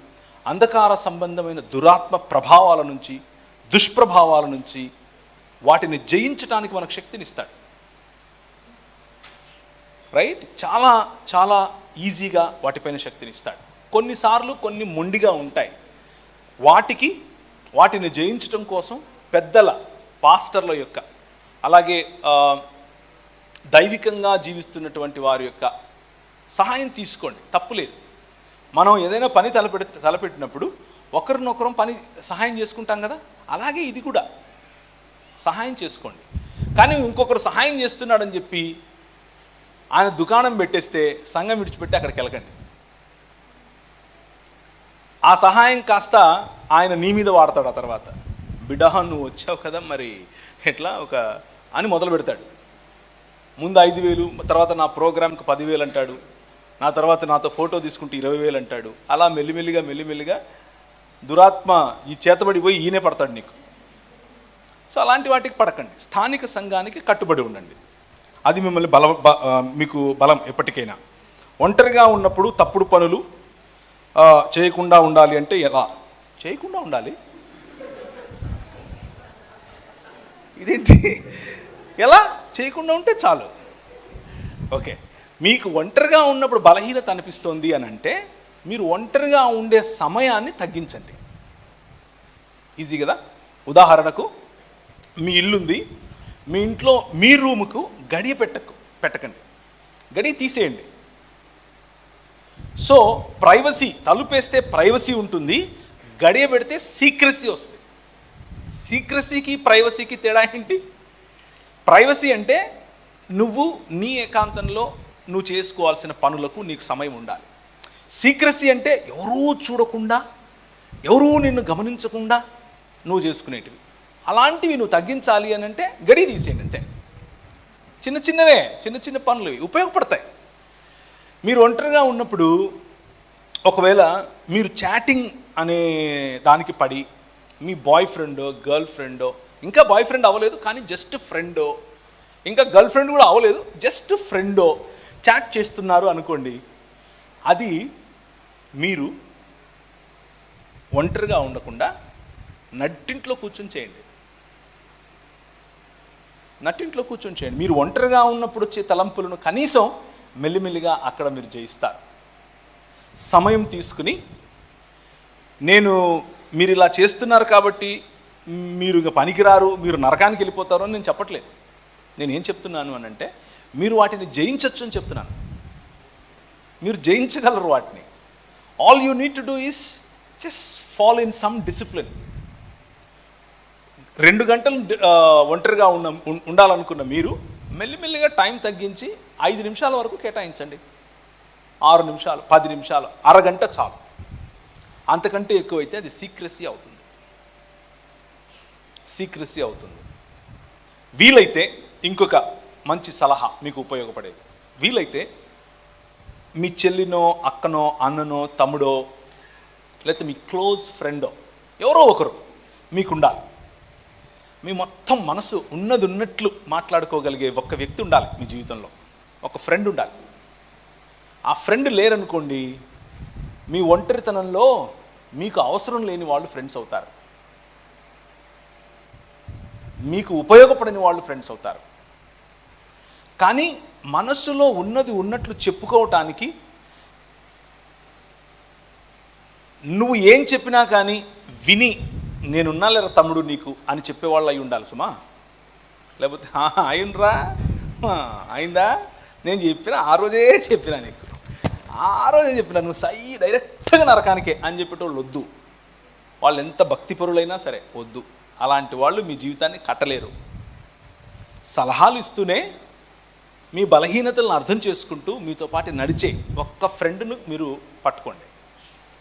అంధకార సంబంధమైన దురాత్మ ప్రభావాల నుంచి, దుష్ప్రభావాల నుంచి వాటిని జయించడానికి మనకు శక్తినిస్తాడు. రైట్? చాలా చాలా ఈజీగా వాటిపైన శక్తినిస్తాడు. కొన్నిసార్లు కొన్ని మొండిగా ఉంటాయి. వాటిని జయించడం కోసం పెద్దల, పాస్టర్ల యొక్క, అలాగే దైవికంగా జీవిస్తున్నటువంటి వారి యొక్క సహాయం తీసుకోండి, తప్పులేదు. మనం ఏదైనా పని తలపెట్టినప్పుడు ఒకరినొకరం సహాయం చేసుకుంటాం కదా, అలాగే ఇది కూడా సహాయం చేసుకోండి. కానీ ఇంకొకరు సహాయం చేస్తున్నాడని చెప్పి ఆయన దుకాణం పెట్టేస్తే సంఘం విడిచిపెట్టి అక్కడికి వెళ్ళకండి. ఆ సహాయం కాస్త ఆయన నీ మీద వాడతాడు. ఆ తర్వాత బిడ్డ నువ్వు వచ్చావు కదా మరి ఎట్లా అని మొదలు పెడతాడు. ముందు 5,000, తర్వాత నా ప్రోగ్రామ్కి 10,000 అంటాడు, నా తర్వాత నాతో ఫోటో తీసుకుంటే 20,000 అంటాడు. అలా మెల్లిమెల్లిగా దురాత్మ ఈ చేతబడి పోయి ఈయనే పడతాడు నీకు. సో అలాంటి వాటికి పడకండి. స్థానిక సంఘానికి కట్టుబడి ఉండండి. అది మిమ్మల్ని మీకు బలం ఎప్పటికైనా. ఒంటరిగా ఉన్నప్పుడు తప్పుడు పనులు చేయకుండా ఉండాలి అంటే ఎలా చేయకుండా ఉండాలి? ఇదేంటి, ఎలా చేయకుండా ఉంటే చాలు. ఓకే, మీకు ఒంటరిగా ఉన్నప్పుడు బలహీనత అనిపిస్తోంది అని అంటే మీరు ఒంటరిగా ఉండే సమయాన్ని తగ్గించండి. ఈజీ కదా. ఉదాహరణకు మీ ఇల్లుంది, మీ ఇంట్లో మీ రూముకు గడియ పెట్టకండి, గడియ తీసేయండి. సో ప్రైవసీ, తలుపేస్తే ప్రైవసీ ఉంటుంది, గడియ పెడితే సీక్రెసీ వస్తుంది. సీక్రెసీకి ప్రైవసీకి తేడా ఏంటి? ప్రైవసీ అంటే నువ్వు నీ ఏకాంతంలో నువ్వు చేసుకోవాల్సిన పనులకు నీకు సమయం ఉండాలి. సీక్రెసీ అంటే ఎవరూ చూడకుండా, ఎవరూ నిన్ను గమనించకుండా నువ్వు చేసుకునేటివి. అలాంటివి నువ్వు తగ్గించాలి అని అంటే గడి తీసేయండి అంతే. చిన్న పనులు ఉపయోగపడతాయి. మీరు ఒంటరిగా ఉన్నప్పుడు ఒకవేళ మీరు చాటింగ్ అనే దానికి పడి మీ బాయ్ ఫ్రెండో గర్ల్ ఫ్రెండో, ఇంకా బాయ్ ఫ్రెండ్ అవ్వలేదు కానీ జస్ట్ ఫ్రెండో, ఇంకా గర్ల్ ఫ్రెండ్ కూడా అవ్వలేదు జస్ట్ ఫ్రెండో చాట్ చేస్తున్నారు అనుకోండి, అది మీరు ఒంటరిగా ఉండకుండా నట్టింట్లో కూర్చొని చేయండి. మీరు ఒంటరిగా ఉన్నప్పుడు వచ్చే తలంపులను కనీసం మెల్లిమెల్లిగా అక్కడ మీరు జయిస్తారు. సమయం తీసుకుని, మీరు ఇలా చేస్తున్నారు కాబట్టి మీరు ఇక పనికిరారు, మీరు నరకానికి వెళ్ళిపోతారు అని నేను చెప్పట్లేదు. నేను ఏం చెప్తున్నాను అని అంటే మీరు వాటిని జయించవచ్చు అని చెప్తున్నాను. మీరు జయించగలరు వాటిని. All you need to do is just follow in some discipline. 2 గంటలు ఒంటరిగా ఉండాలనుకున్న మీరు మెల్లిమెల్లిగా టైం తగ్గించి 5 నిమిషాల వరకు కేటాయించండి. 6 నిమిషాలు, 10 నిమిషాలు, అరగంట చాలు. అంతకంటే ఎక్కువైతే అది సీక్రెసీ అవుతుంది. వీలైతే ఇంకొక మంచి సలహా మీకు ఉపయోగపడేది, వీలైతే మీ చెల్లినో అక్కనో అన్ననో తమ్ముడో లేకపోతే మీ క్లోజ్ ఫ్రెండో ఎవరో ఒకరు మీకుండాలి. మీ మొత్తం మనసు ఉన్నట్లు మాట్లాడుకోగలిగే ఒక వ్యక్తి ఉండాలి మీ జీవితంలో, ఒక ఫ్రెండ్ ఉండాలి. ఆ ఫ్రెండ్ లేరనుకోండి, మీ ఒంటరితనంలో మీకు అవసరం లేని వాళ్ళు ఫ్రెండ్స్ అవుతారు, మీకు ఉపయోగపడని వాళ్ళు ఫ్రెండ్స్ అవుతారు. కానీ మనసులో ఉన్నట్లు చెప్పుకోవటానికి నువ్వు ఏం చెప్పినా కానీ విని నేనున్నా లేరా తమ్ముడు నీకు అని చెప్పేవాళ్ళు అయి ఉండాలి సుమా. లేకపోతే అయిండ్రా అయిందా, నేను చెప్పినా ఆ రోజే చెప్పినా నువ్వు డైరెక్ట్గా నరకానికే అని చెప్పేటోళ్ళు వద్దు. వాళ్ళు ఎంత భక్తిపరులైనా సరే వద్దు. అలాంటి వాళ్ళు మీ జీవితాన్ని కట్టలేరు. సలహాలు ఇస్తూనే మీ బలహీనతలను అర్థం చేసుకుంటూ మీతో పాటు నడిచే ఒక్క ఫ్రెండ్ను మీరు పట్టుకోండి,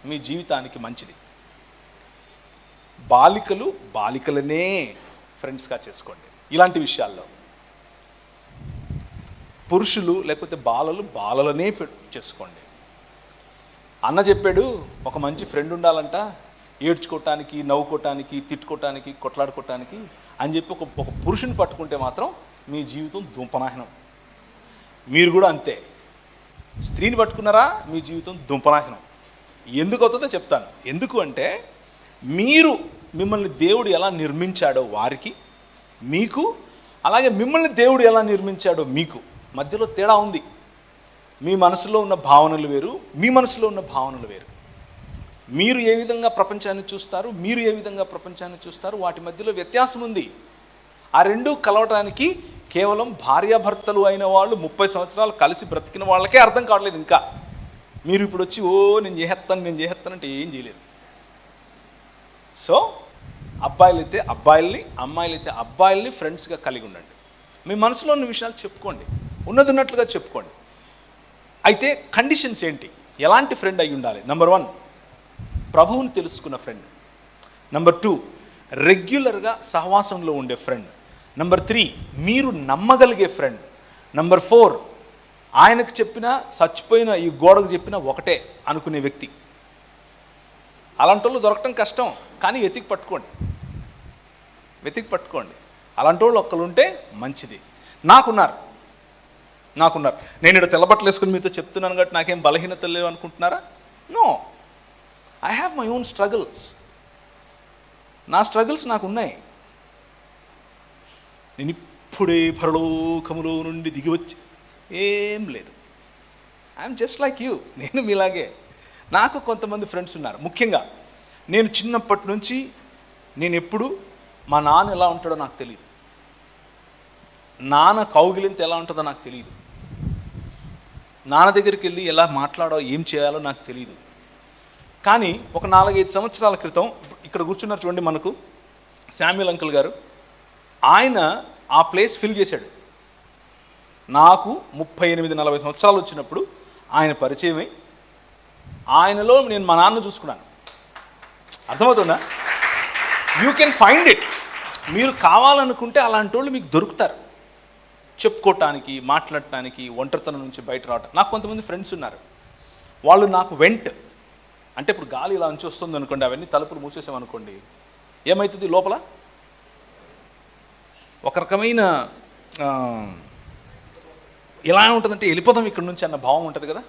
మీ జీవితానికి మంచిది. బాలికలనే ఫ్రెండ్స్గా చేసుకోండి ఇలాంటి విషయాల్లో. పురుషులు లేకపోతే బాలలనే చేసుకోండి. అన్న చెప్పాడు ఒక మంచి ఫ్రెండ్ ఉండాలంట, ఏడ్చుకోవటానికి, నవ్వుకోవటానికి, తిట్టుకోవటానికి, కొట్లాడుకోవటానికి అని చెప్పి ఒక పురుషుని పట్టుకుంటే మాత్రం మీ జీవితం దుంపనాశనం. మీరు కూడా అంతే. స్త్రీని పట్టుకున్నారా మీ జీవితం దుంపనాశనం. ఎందుకు అవుతుందో చెప్తాను. ఎందుకు అంటే మిమ్మల్ని దేవుడు ఎలా నిర్మించాడో వారికి, మీకు, అలాగే మిమ్మల్ని దేవుడు ఎలా నిర్మించాడో మీకు మధ్యలో తేడా ఉంది. మీ మనసులో ఉన్న భావనలు వేరు, మీ మనసులో ఉన్న భావనలు వేరు. మీరు ఏ విధంగా ప్రపంచాన్ని చూస్తారు, మీరు ఏ విధంగా ప్రపంచాన్ని చూస్తారు, వాటి మధ్యలో వ్యత్యాసం ఉంది. ఆ రెండూ కలవటానికి కేవలం భార్యాభర్తలు అయిన వాళ్ళు 30 సంవత్సరాలు కలిసి బ్రతికిన వాళ్ళకే అర్థం కావట్లేదు. ఇంకా మీరు ఇప్పుడు వచ్చి నేను చేస్తానంటే ఏం చేయలేదు. సో అబ్బాయిలైతే అబ్బాయిల్ని, అమ్మాయిలైతే అబ్బాయిల్ని ఫ్రెండ్స్గా కలిగి ఉండండి. మీ మనసులో ఉన్న విషయాలు చెప్పుకోండి, ఉన్నట్లుగా చెప్పుకోండి. అయితే కండిషన్స్ ఏంటి, ఎలాంటి ఫ్రెండ్ అయి ఉండాలి? నెంబర్ 1, ప్రభువుని తెలుసుకున్న ఫ్రెండ్. నెంబర్ 2, రెగ్యులర్గా సహవాసంలో ఉండే ఫ్రెండ్. నెంబర్ 3, మీరు నమ్మగలిగే ఫ్రెండ్. నెంబర్ 4, ఆయనకు చెప్పినా చచ్చిపోయిన ఈ గోడకు చెప్పినా ఒకటే అనుకునే వ్యక్తి. అలాంటి వాళ్ళు దొరకటం కష్టం, కానీ వెతికి పట్టుకోండి. అలాంటి వాళ్ళు ఒక్కరు ఉంటే మంచిది. నాకున్నారు. నేను ఇక్కడ తెల్లబట్టలు వేసుకుని మీతో చెప్తున్నాను కాబట్టి నాకేం బలహీనతలు లేవు అనుకుంటున్నారా? No, I have my own struggles. నా స్ట్రగుల్స్ నాకు ఉన్నాయి. నేను ఇప్పుడే పరలోకములో నుండి దిగి వచ్చి ఏం లేదు. I'm just like you. నేను మీలాగే. నాకు కొంతమంది ఫ్రెండ్స్ ఉన్నారు. ముఖ్యంగా నేను చిన్నప్పటి నుంచి నేను ఎప్పుడు మా నాన్న ఎలా ఉంటాడో నాకు తెలియదు, నాన్న కౌగిలింత ఎలా ఉంటుందో నాకు తెలియదు, నాన్న దగ్గరికి వెళ్ళి ఎలా మాట్లాడో ఏం చేయాలో నాకు తెలియదు. కానీ ఒక 4-5 సంవత్సరాల క్రితం ఇక్కడ కూర్చున్నారు చూడండి, మనకు శామ్యుల్ అంకుల్ గారు, ఆయన ఆ ప్లేస్ ఫిల్ చేశాడు. నాకు 38-40 సంవత్సరాలు వచ్చినప్పుడు ఆయన పరిచయమై ఆయనలో నేను మా నాన్న చూసుకున్నాను. అర్థమవుతుందా? You can find it. మీరు కావాలనుకుంటే అలాంటి వాళ్ళు మీకు దొరుకుతారు, చెప్పుకోవటానికి, మాట్లాడటానికి, ఒంటరితనం నుంచి బయట రావటం. నాకు కొంతమంది ఫ్రెండ్స్ ఉన్నారు, వాళ్ళు నాకు అంటే ఇప్పుడు గాలి ఇలా నుంచి వస్తుంది అనుకోండి, అవన్నీ తలుపులు మూసేసామనుకోండి, ఏమవుతుంది లోపల? ఒక రకమైన ఎలా ఉంటుందంటే వెళ్ళిపోదాం ఇక్కడ నుంచి అన్న భావం ఉంటుంది కదా.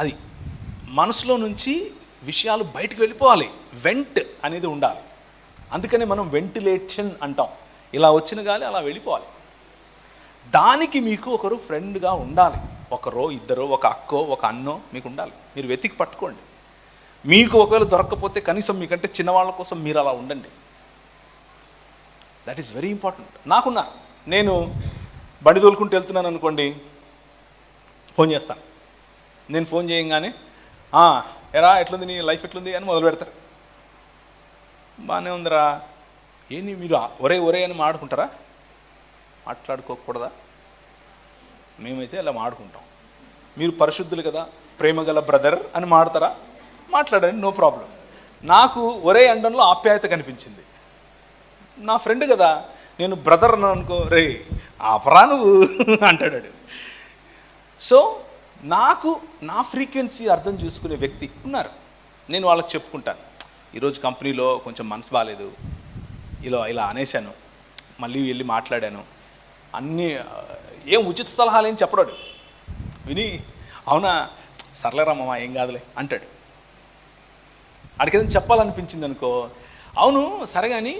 అది మనసులో నుంచి విషయాలు బయటకు వెళ్ళిపోవాలి, వెంట్ అనేది ఉండాలి. అందుకని మనం వెంటిలేషన్ అంటాం. ఇలా వచ్చిన గాలి అలా వెళ్ళిపోవాలి. దానికి మీకు ఒకరు ఫ్రెండ్గా ఉండాలి. ఒకరో ఇద్దరో, ఒక అక్కో ఒక అన్నో మీకు ఉండాలి. మీరు వెతికి పట్టుకోండి. మీకు ఒకవేళ దొరక్కపోతే కనీసం మీకంటే చిన్నవాళ్ళ కోసం మీరు అలా ఉండండి. That is very important. నాకున్నా, నేను బండి తోలుకుంటూ వెళ్తున్నాను అనుకోండి, ఫోన్ చేస్తాను. నేను ఫోన్ చేయగానే ఎరా ఎట్లుంది, నీ లైఫ్ ఎట్లుంది అని మొదలు పెడతారు. బాగానే ఉందిరా. ఏంటి మీరు ఒరే అని మాట్లాడుకుంటారా? మాట్లాడుకోకూడదా? మేమైతే అలా మాట్లాడుకుంటాం. మీరు పరిశుద్ధులు కదా, ప్రేమ గల బ్రదర్ అని మాడతారా? మాట్లాడండి, నో ప్రాబ్లం. నాకు ఒరే అండంలో ఆప్యాయత కనిపించింది. నా ఫ్రెండ్ కదా, నేను బ్రదర్ అని అనుకో, రే ఆపరా నువ్వు అంటాడు. సో నాకు నా ఫ్రీక్వెన్సీ అర్థం చేసుకునే వ్యక్తి ఉన్నారు. నేను వాళ్ళకి చెప్పుకుంటాను, ఈరోజు కంపెనీలో కొంచెం మనసు బాగాలేదు, ఇలా అనేశాను, మళ్ళీ వెళ్ళి మాట్లాడాను, అన్నీ ఏం ఉచిత సలహాలు ఏం చెప్పడాడు. విని అవునా సర్లేరమ్మా ఏం కాదులే అంటాడు. అడిగేదని చెప్పాలనిపించింది అనుకో, అవును సరే కానీ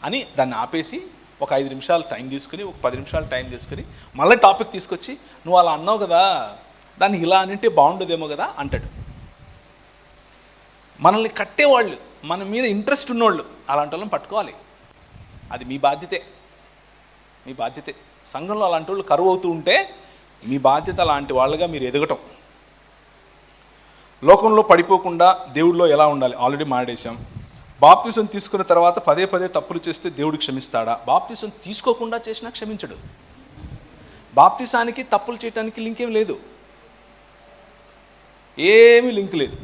అని దాన్ని ఆపేసి ఒక 5 నిమిషాలు టైం తీసుకుని, ఒక 10 నిమిషాలు టైం తీసుకుని మళ్ళీ టాపిక్ తీసుకొచ్చి, నువ్వు అలా అన్నావు కదా, దాన్ని ఇలా అనింటే బాగుండదేమో కదా అంటాడు. మనల్ని కట్టేవాళ్ళు, మన మీద ఇంట్రెస్ట్ ఉన్నోళ్ళు, అలాంటి వాళ్ళని పట్టుకోవాలి. అది మీ బాధ్యతే. సంఘంలో అలాంటి వాళ్ళు కరువు అవుతూ ఉంటే మీ బాధ్యత అలాంటి వాళ్ళుగా మీరు ఎదగటం. లోకంలో పడిపోకుండా దేవుడిలో ఎలా ఉండాలి ఆల్రెడీ మాట్లాడేశాం. బాప్తిసం తీసుకున్న తర్వాత పదే తప్పులు చేస్తే దేవుడు క్షమిస్తాడా? బాప్తిసం తీసుకోకుండా చేసినా క్షమించడు. బాప్తిసానికి తప్పులు చేయడానికి లింక్ ఏం లేదు, ఏమీ లింక్ లేదు.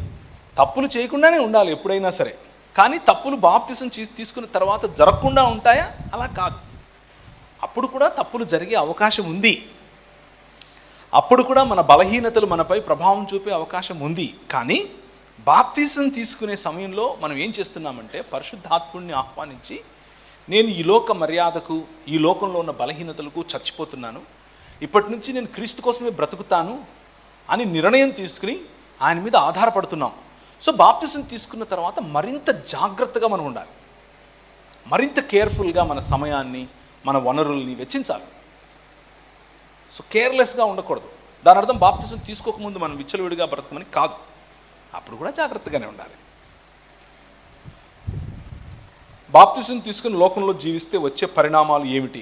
తప్పులు చేయకుండానే ఉండాలి ఎప్పుడైనా సరే. కానీ తప్పులు బాప్తిసం తీసుకున్న తర్వాత జరగకుండా ఉంటాయా? అలా కాదు. అప్పుడు కూడా తప్పులు జరిగే అవకాశం ఉంది. అప్పుడు కూడా మన బలహీనతలు మనపై ప్రభావం చూపే అవకాశం ఉంది. కానీ బాప్తిసం తీసుకునే సమయంలో మనం ఏం చేస్తున్నామంటే, పరిశుద్ధాత్ముడిని ఆహ్వానించి, నేను ఈ లోక మర్యాదకు, ఈ లోకంలో ఉన్న బలహీనతలకు చచ్చిపోతున్నాను, ఇప్పటి నుంచి నేను క్రీస్తు కోసమే బ్రతుకుతాను అని నిర్ణయం తీసుకుని ఆయన మీద ఆధారపడుతున్నాం. సో బాప్తిసం తీసుకున్న తర్వాత మరింత జాగ్రత్తగా మనం ఉండాలి, మరింత కేర్ఫుల్గా మన సమయాన్ని, మన వనరుల్ని వెచ్చించాలి. సో కేర్లెస్గా ఉండకూడదు. దాని అర్థం బాప్తిసం తీసుకోకముందు మనం విచ్చలవిడిగా బ్రతకమని కాదు. అప్పుడు కూడా జాగ్రత్తగానే ఉండాలి. బాప్తిసం తీసుకుని లోకంలో జీవిస్తే వచ్చే పరిణామాలు ఏమిటి?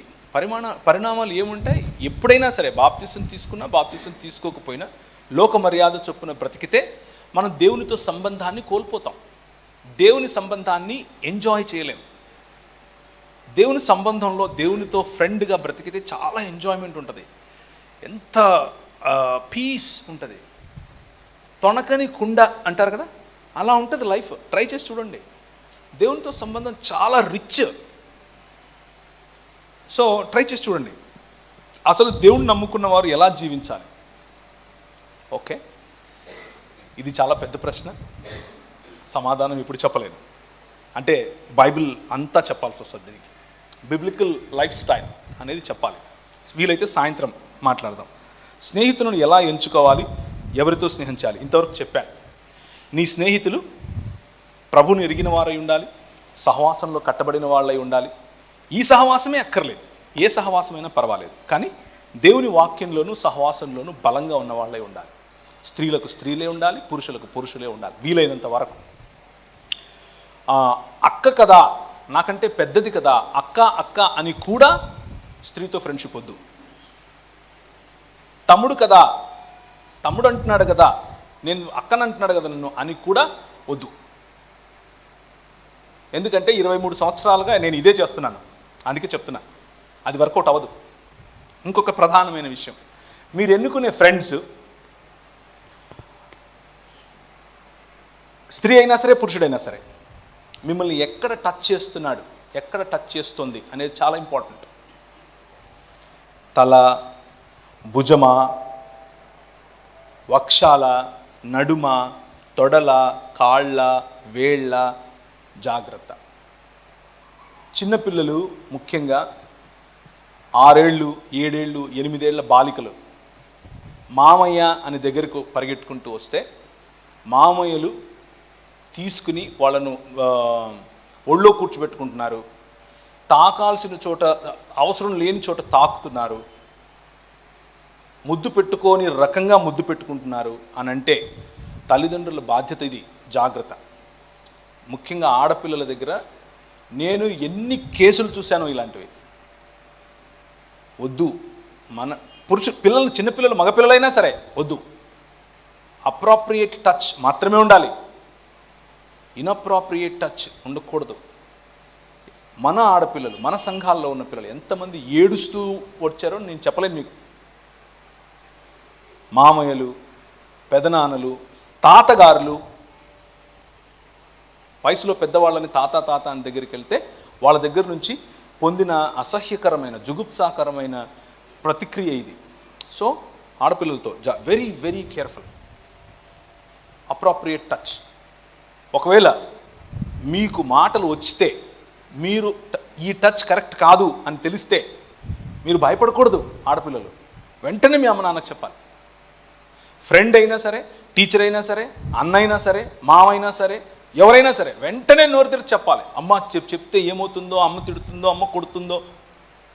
పరిణామాలు ఏముంటాయి? ఎప్పుడైనా సరే బాప్తిసం తీసుకున్నా బాప్తిసం తీసుకోకపోయినా లోక మర్యాద చొప్పున బ్రతికితే మనం దేవునితో సంబంధాన్ని కోల్పోతాం. దేవుని సంబంధాన్ని ఎంజాయ్ చేయలేం. దేవుని సంబంధంలో దేవునితో ఫ్రెండ్గా బ్రతికితే చాలా ఎంజాయ్మెంట్ ఉంటుంది, ఎంత పీస్ ఉంటుంది. తొణకని కుండ అంటారు కదా, అలా ఉంటుంది లైఫ్. ట్రై చేసి చూడండి. దేవునితో సంబంధం చాలా రిచ్. సో ట్రై చేసి చూడండి. అసలు దేవుణ్ణి నమ్ముకున్న వారు ఎలా జీవించాలి? ఓకే, ఇది చాలా పెద్ద ప్రశ్న. సమాధానం ఇప్పుడు చెప్పలేను. అంటే బైబిల్ అంతా చెప్పాల్సి వస్తుంది. దీనికి బిబ్లికల్ లైఫ్ స్టైల్ అనేది చెప్పాలి. వీలైతే సాయంత్రం మాట్లాడదాం. స్నేహితులను ఎలా ఎంచుకోవాలి, ఎవరితో స్నేహించాలి ఇంతవరకు చెప్పాను. నీ స్నేహితులు ప్రభుని ఎరిగిన వారై ఉండాలి, సహవాసంలో కట్టబడిన వాళ్ళై ఉండాలి. ఈ సహవాసమే అక్కర్లేదు, ఏ సహవాసమైనా పర్వాలేదు, కానీ దేవుని వాక్యంలోనూ సహవాసంలోనూ బలంగా ఉన్న వాళ్ళై ఉండాలి. స్త్రీలకు స్త్రీలే ఉండాలి, పురుషులకు పురుషులే ఉండాలి వీలైనంత వరకు. అక్క కదా, నాకంటే పెద్దది కదా, అక్క అక్క అని కూడా స్త్రీతో ఫ్రెండ్షిప్ వద్దు. తమ్ముడు కదా, తమ్ముడు అంటున్నాడు కదా, నేను అక్కని అంటున్నాడు కదా నన్ను అని కూడా వద్దు. ఎందుకంటే 23 సంవత్సరాలుగా నేను ఇదే చేస్తున్నాను, అందుకే చెప్తున్నా. అది వర్కౌట్ అవ్వదు. ఇంకొక ప్రధానమైన విషయం, మీరు ఎన్నుకునే ఫ్రెండ్స్ స్త్రీ అయినా సరే పురుషుడైనా సరే మిమ్మల్ని ఎక్కడ టచ్ చేస్తున్నాడు, ఎక్కడ టచ్ చేస్తుంది అనేది చాలా ఇంపార్టెంట్. తల, భుజమ, వక్షాల, నడుమ, తొడల, కాళ్ళ, వేళ్ళ జాగ్రత్త. చిన్నపిల్లలు ముఖ్యంగా 6 ఏళ్ళు 7 ఏళ్ళు 8 ఏళ్ల బాలికలు మామయ్య అని దగ్గరకు పరిగెట్టుకుంటూ వస్తే మామయ్యలు తీసుకుని వాళ్ళను ఒళ్ళో కూర్చోబెట్టుకుంటున్నారు, తాకాల్సిన చోట అవసరం లేని చోట తాకుతున్నారు, ముద్దు పెట్టుకొని రకంగా ముద్దు పెట్టుకుంటున్నారు అని అంటే తల్లిదండ్రుల బాధ్యత ఇది. జాగ్రత్త. ముఖ్యంగా ఆడపిల్లల దగ్గర నేను ఎన్ని కేసులు చూశానో ఇలాంటివి. వద్దు. మన పిల్లలు, చిన్నపిల్లలు, మగపిల్లలైనా సరే వద్దు. అప్రాప్రియేట్ టచ్ మాత్రమే ఉండాలి, ఇన్అప్రాప్రియేట్ టచ్ ఉండకూడదు. మన ఆడపిల్లలు, మన సంఘాల్లో ఉన్న పిల్లలు ఎంతమంది ఏడుస్తూ వచ్చారో నేను చెప్పలేను మీకు. మామయ్యలు, పెదనాన్నలు, తాతగారులు, వయసులో పెద్దవాళ్ళని తాత తాత అని దగ్గరికి వెళ్తే వాళ్ళ దగ్గర నుంచి పొందిన అసహ్యకరమైన, జుగుప్సాకరమైన ప్రతిక్రియ ఇది. సో ఆడపిల్లలతో very very careful. Inappropriate touch. ఒకవేళ మీకు మాటలు వచ్చితే, మీరు ఈ టచ్ కరెక్ట్ కాదు అని తెలిస్తే మీరు భయపడకూడదు. ఆడపిల్లలు వెంటనే మీ అమ్మ నాన్నకు చెప్పాలి. ఫ్రెండ్ అయినా సరే, టీచర్ అయినా సరే, అన్న అయినా సరే, మామైనా సరే, ఎవరైనా సరే వెంటనే నోరు తెరిచి చెప్పాలి. అమ్మ చెప్తే ఏమవుతుందో, అమ్మ తిడుతుందో, అమ్మ కొడుతుందో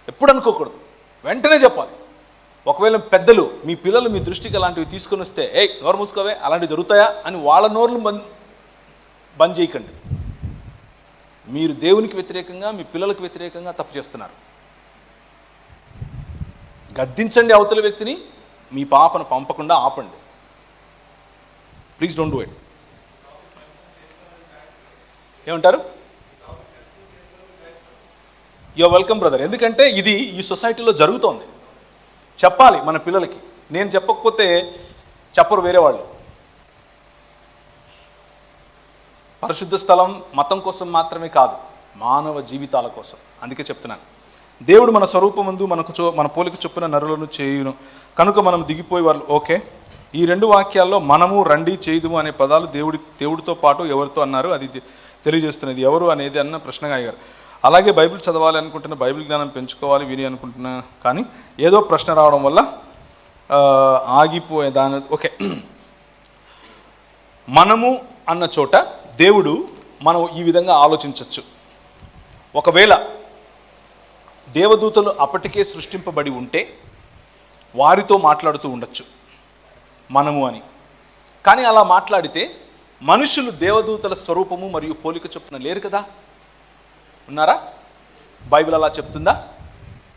ఎప్పుడు అనుకోకూడదు, వెంటనే చెప్పాలి. ఒకవేళ పెద్దలు మీ పిల్లలు మీ దృష్టికి అలాంటివి తీసుకొని వస్తే నోరు మూసుకోవే, అలాంటివి జరుగుతాయా అని వాళ్ళ నోర్లు బంద్ చేయకండి. మీరు దేవునికి వ్యతిరేకంగా, మీ పిల్లలకు వ్యతిరేకంగా తప్పు చేస్తున్నారు. గద్దించండి అవతల వ్యక్తిని, మీ పాపను పంపకుండా ఆపండి. Please don't do it. ఏమంటారు? You're welcome brother. ఎందుకంటే ఇది ఈ సొసైటీలో జరుగుతోంది. చెప్పాలి మన పిల్లలకి. నేను చెప్పకపోతే చెప్పరు వేరే వాళ్ళు. పరిశుద్ధ స్థలం మతం కోసం మాత్రమే కాదు, మానవ జీవితాల కోసం. అందుకే చెప్తున్నాను, దేవుడు మన స్వరూపమందు మన పోలిక చొప్పున నరులను చేయును కనుక మనం దిగిపోయే వాళ్ళు. ఓకే, ఈ 2 వాక్యాల్లో మనము, రండి, చేయుదుము అనే పదాలు దేవుడితో పాటు ఎవరితో అన్నారు అది తెలియజేస్తున్నది. ఎవరు అనేది అన్న ప్రశ్నగా అయ్యారు. అలాగే బైబిల్ చదవాలి అనుకుంటున్న, బైబిల్ జ్ఞానం పెంచుకోవాలి విని అనుకుంటున్నా, కానీ ఏదో ప్రశ్న రావడం వల్ల ఆగిపోయే దాని. ఓకే, మనము అన్న చోట దేవుడు మనం ఈ విధంగా ఆలోచించవచ్చు. ఒకవేళ దేవదూతలు అప్పటికే సృష్టింపబడి ఉంటే వారితో మాట్లాడుతూ ఉండొచ్చు మనము అని. కానీ అలా మాట్లాడితే మనుషులు దేవదూతల స్వరూపము మరియు పోలిక చొప్పున లేరు కదా. ఉన్నారా? బైబిల్ అలా చెప్తుందా?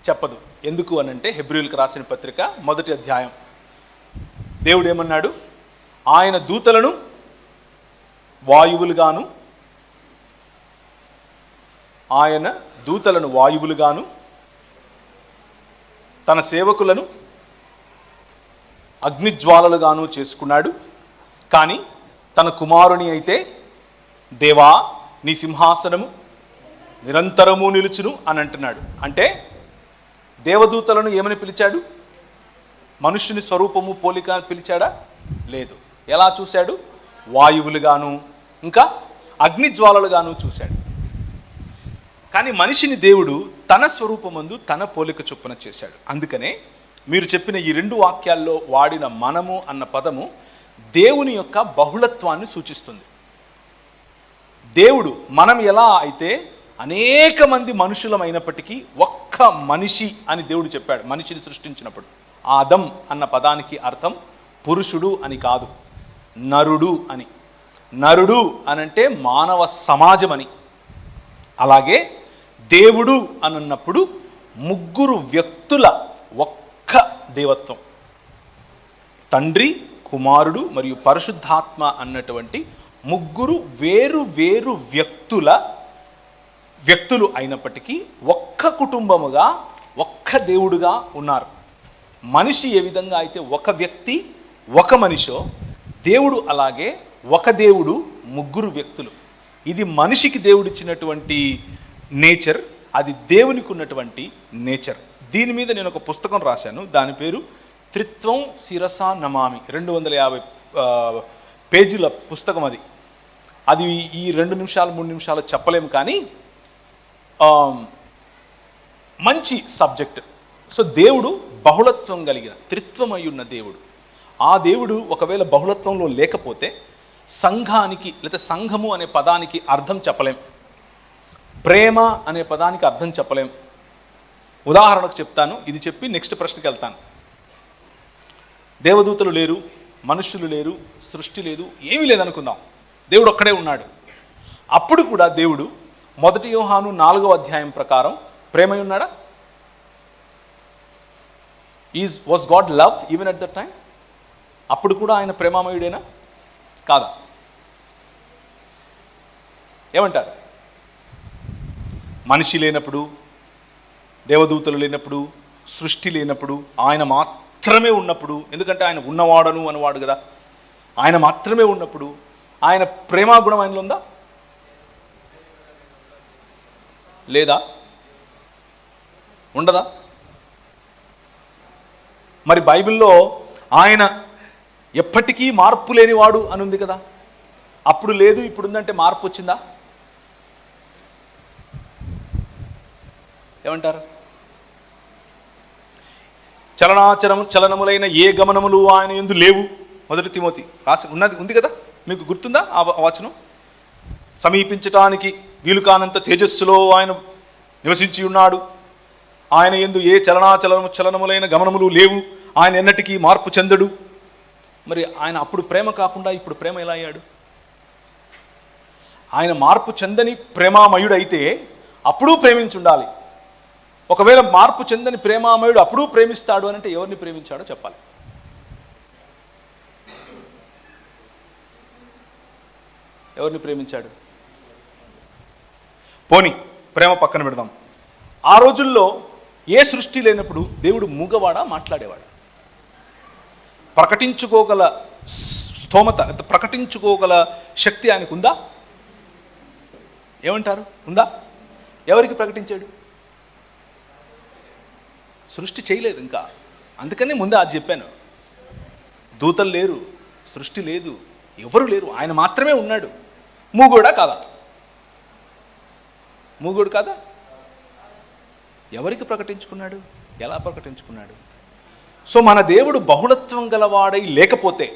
చెప్పదు. ఎందుకు అనంటే హెబ్రీయులకు రాసిన పత్రిక 1వ అధ్యాయం దేవుడు ఏమన్నాడు? ఆయన దూతలను వాయువులుగాను, ఆయన దూతలను వాయువులుగాను, తన సేవకులను అగ్నిజ్వాలలుగాను చేసుకున్నాడు. కానీ తన కుమారుని అయితే దేవా నీ సింహాసనము నిరంతరము నిలుచును అని అంటున్నాడు. అంటే దేవదూతలను ఏమని పిలిచాడు? మనుష్యుని స్వరూపము పోలిక అని పిలిచాడా? లేదు. ఎలా చూశాడు? వాయువులుగాను ఇంకా అగ్నిజ్వాలలుగాను చూశాడు. కానీ మనిషిని దేవుడు తన స్వరూపమందు తన పోలిక చొప్పున చేశాడు. అందుకనే మీరు చెప్పిన ఈ 2 వాక్యాల్లో వాడిన మనము అన్న పదము దేవుని యొక్క బహుళత్వాన్ని సూచిస్తుంది. దేవుడు మనం ఎలా అయితే అనేక మంది మనుషులమైనప్పటికీ ఒక్క మనిషి అని దేవుడు చెప్పాడు మనిషిని సృష్టించినప్పుడు. ఆదం అన్న పదానికి అర్థం పురుషుడు అని కాదు, నరుడు అని. నరుడు అనంటే మానవ సమాజం అని. అలాగే దేవుడు అన్నప్పుడు 3 వ్యక్తుల ఒక్క దేవత్వం, తండ్రి, కుమారుడు మరియు పరిశుద్ధాత్మ అన్నటువంటి 3 వేరు వేరు వ్యక్తులు అయినప్పటికీ ఒక్క కుటుంబముగా ఒక్క దేవుడుగా ఉన్నారు. మనిషి ఏ విధంగా అయితే ఒక వ్యక్తి ఒక మనిషో, దేవుడు అలాగే ఒక దేవుడు 3 వ్యక్తులు. ఇది మనిషికి దేవుడిచ్చినటువంటి నేచర్, అది దేవునికి ఉన్నటువంటి నేచర్. దీని మీద నేను ఒక పుస్తకం రాశాను. దాని పేరు త్రిత్వం శిరసా నమామి. 250 పేజీల పుస్తకం అది. అది ఈ 2 నిమిషాలు 3 నిమిషాలు చెప్పలేము, కానీ మంచి సబ్జెక్ట్. సో దేవుడు బహుళత్వం కలిగిన త్రిత్వమై ఉన్న దేవుడు. ఆ దేవుడు ఒకవేళ బహుళత్వంలో లేకపోతే సంఘానికి లేదా సంఘము అనే పదానికి అర్థం చెప్పలేం, ప్రేమ అనే పదానికి అర్థం చెప్పలేం. ఉదాహరణకు చెప్తాను, ఇది చెప్పి నెక్స్ట్ ప్రశ్నకి వెళ్తాను. దేవదూతలు లేరు, మనుషులు లేరు, సృష్టి లేదు, ఏమీ లేదనుకుందాం. దేవుడు ఒక్కడే ఉన్నాడు. అప్పుడు కూడా దేవుడు 1 యోహాను 4వ అధ్యాయం ప్రకారం ప్రేమై ఉన్నాడా? Was God love even at that time? అప్పుడు కూడా ఆయన ప్రేమామయుడేనా కాదా? ఏమంటారు? మనిషి లేనప్పుడు, దేవదూతలు లేనప్పుడు, సృష్టి లేనప్పుడు, ఆయన మాత్రమే ఉన్నప్పుడు, ఎందుకంటే ఆయన ఉన్నవాడను అన్నవాడు కదా, ఆయన మాత్రమే ఉన్నప్పుడు ఆయన ప్రేమాగుణం ఆయనలో ఉందా లేదా? ఉండదా? మరి బైబిల్లో ఆయన ఎప్పటికీ మార్పు లేనివాడు అని ఉంది కదా. అప్పుడు లేదు, ఇప్పుడు ఉందంటే మార్పు వచ్చిందా? ఏమంటారు? చలనములైన ఏ గమనములు ఆయన యందు లేవు. 1 తిమోతి రాసి ఉంది కదా, మీకు గుర్తుందా ఆ వచనం? సమీపించటానికి వీలు కానంత తేజస్సులో ఆయన నివసించి ఉన్నాడు. ఆయన యందు ఏ చలనములైన గమనములు లేవు. ఆయన ఎన్నటికీ మార్పు చెందడు. మరి ఆయన అప్పుడు ప్రేమ కాకుండా ఇప్పుడు ప్రేమ ఎలా అయ్యాడు? ఆయన మార్పు చెందని ప్రేమామయుడైతే అప్పుడూ ప్రేమించుండాలి. ఒకవేళ మార్పు చెందని ప్రేమామయుడు అప్పుడూ ప్రేమిస్తాడు అని అంటే ఎవరిని ప్రేమించాడో చెప్పాలి. ఎవరిని ప్రేమించాడు? పోని ప్రేమ పక్కన పెడదాం. ఆ రోజుల్లో ఏ సృష్టి లేనప్పుడు దేవుడు మూగవాడా, మాట్లాడేవాడా? ప్రకటించుకోగల స్తోమత, ప్రకటించుకోగల శక్తి ఆయనకు ఉందా? ఏమంటారు? ఉందా? ఎవరికి ప్రకటించాడు? సృష్టి చేయలేదు ఇంకా. అందుకనే ముందే అది చెప్పాను. దూతలు లేరు, సృష్టి లేదు, ఎవరు లేరు, ఆయన మాత్రమే ఉన్నాడు. మూగోడా కాదా? మూగోడు కాదా? ఎవరికి ప్రకటించుకున్నాడు? ఎలా ప్రకటించుకున్నాడు? సో మన దేవుడు బహుళత్వం గలవాడై లేకపోతే,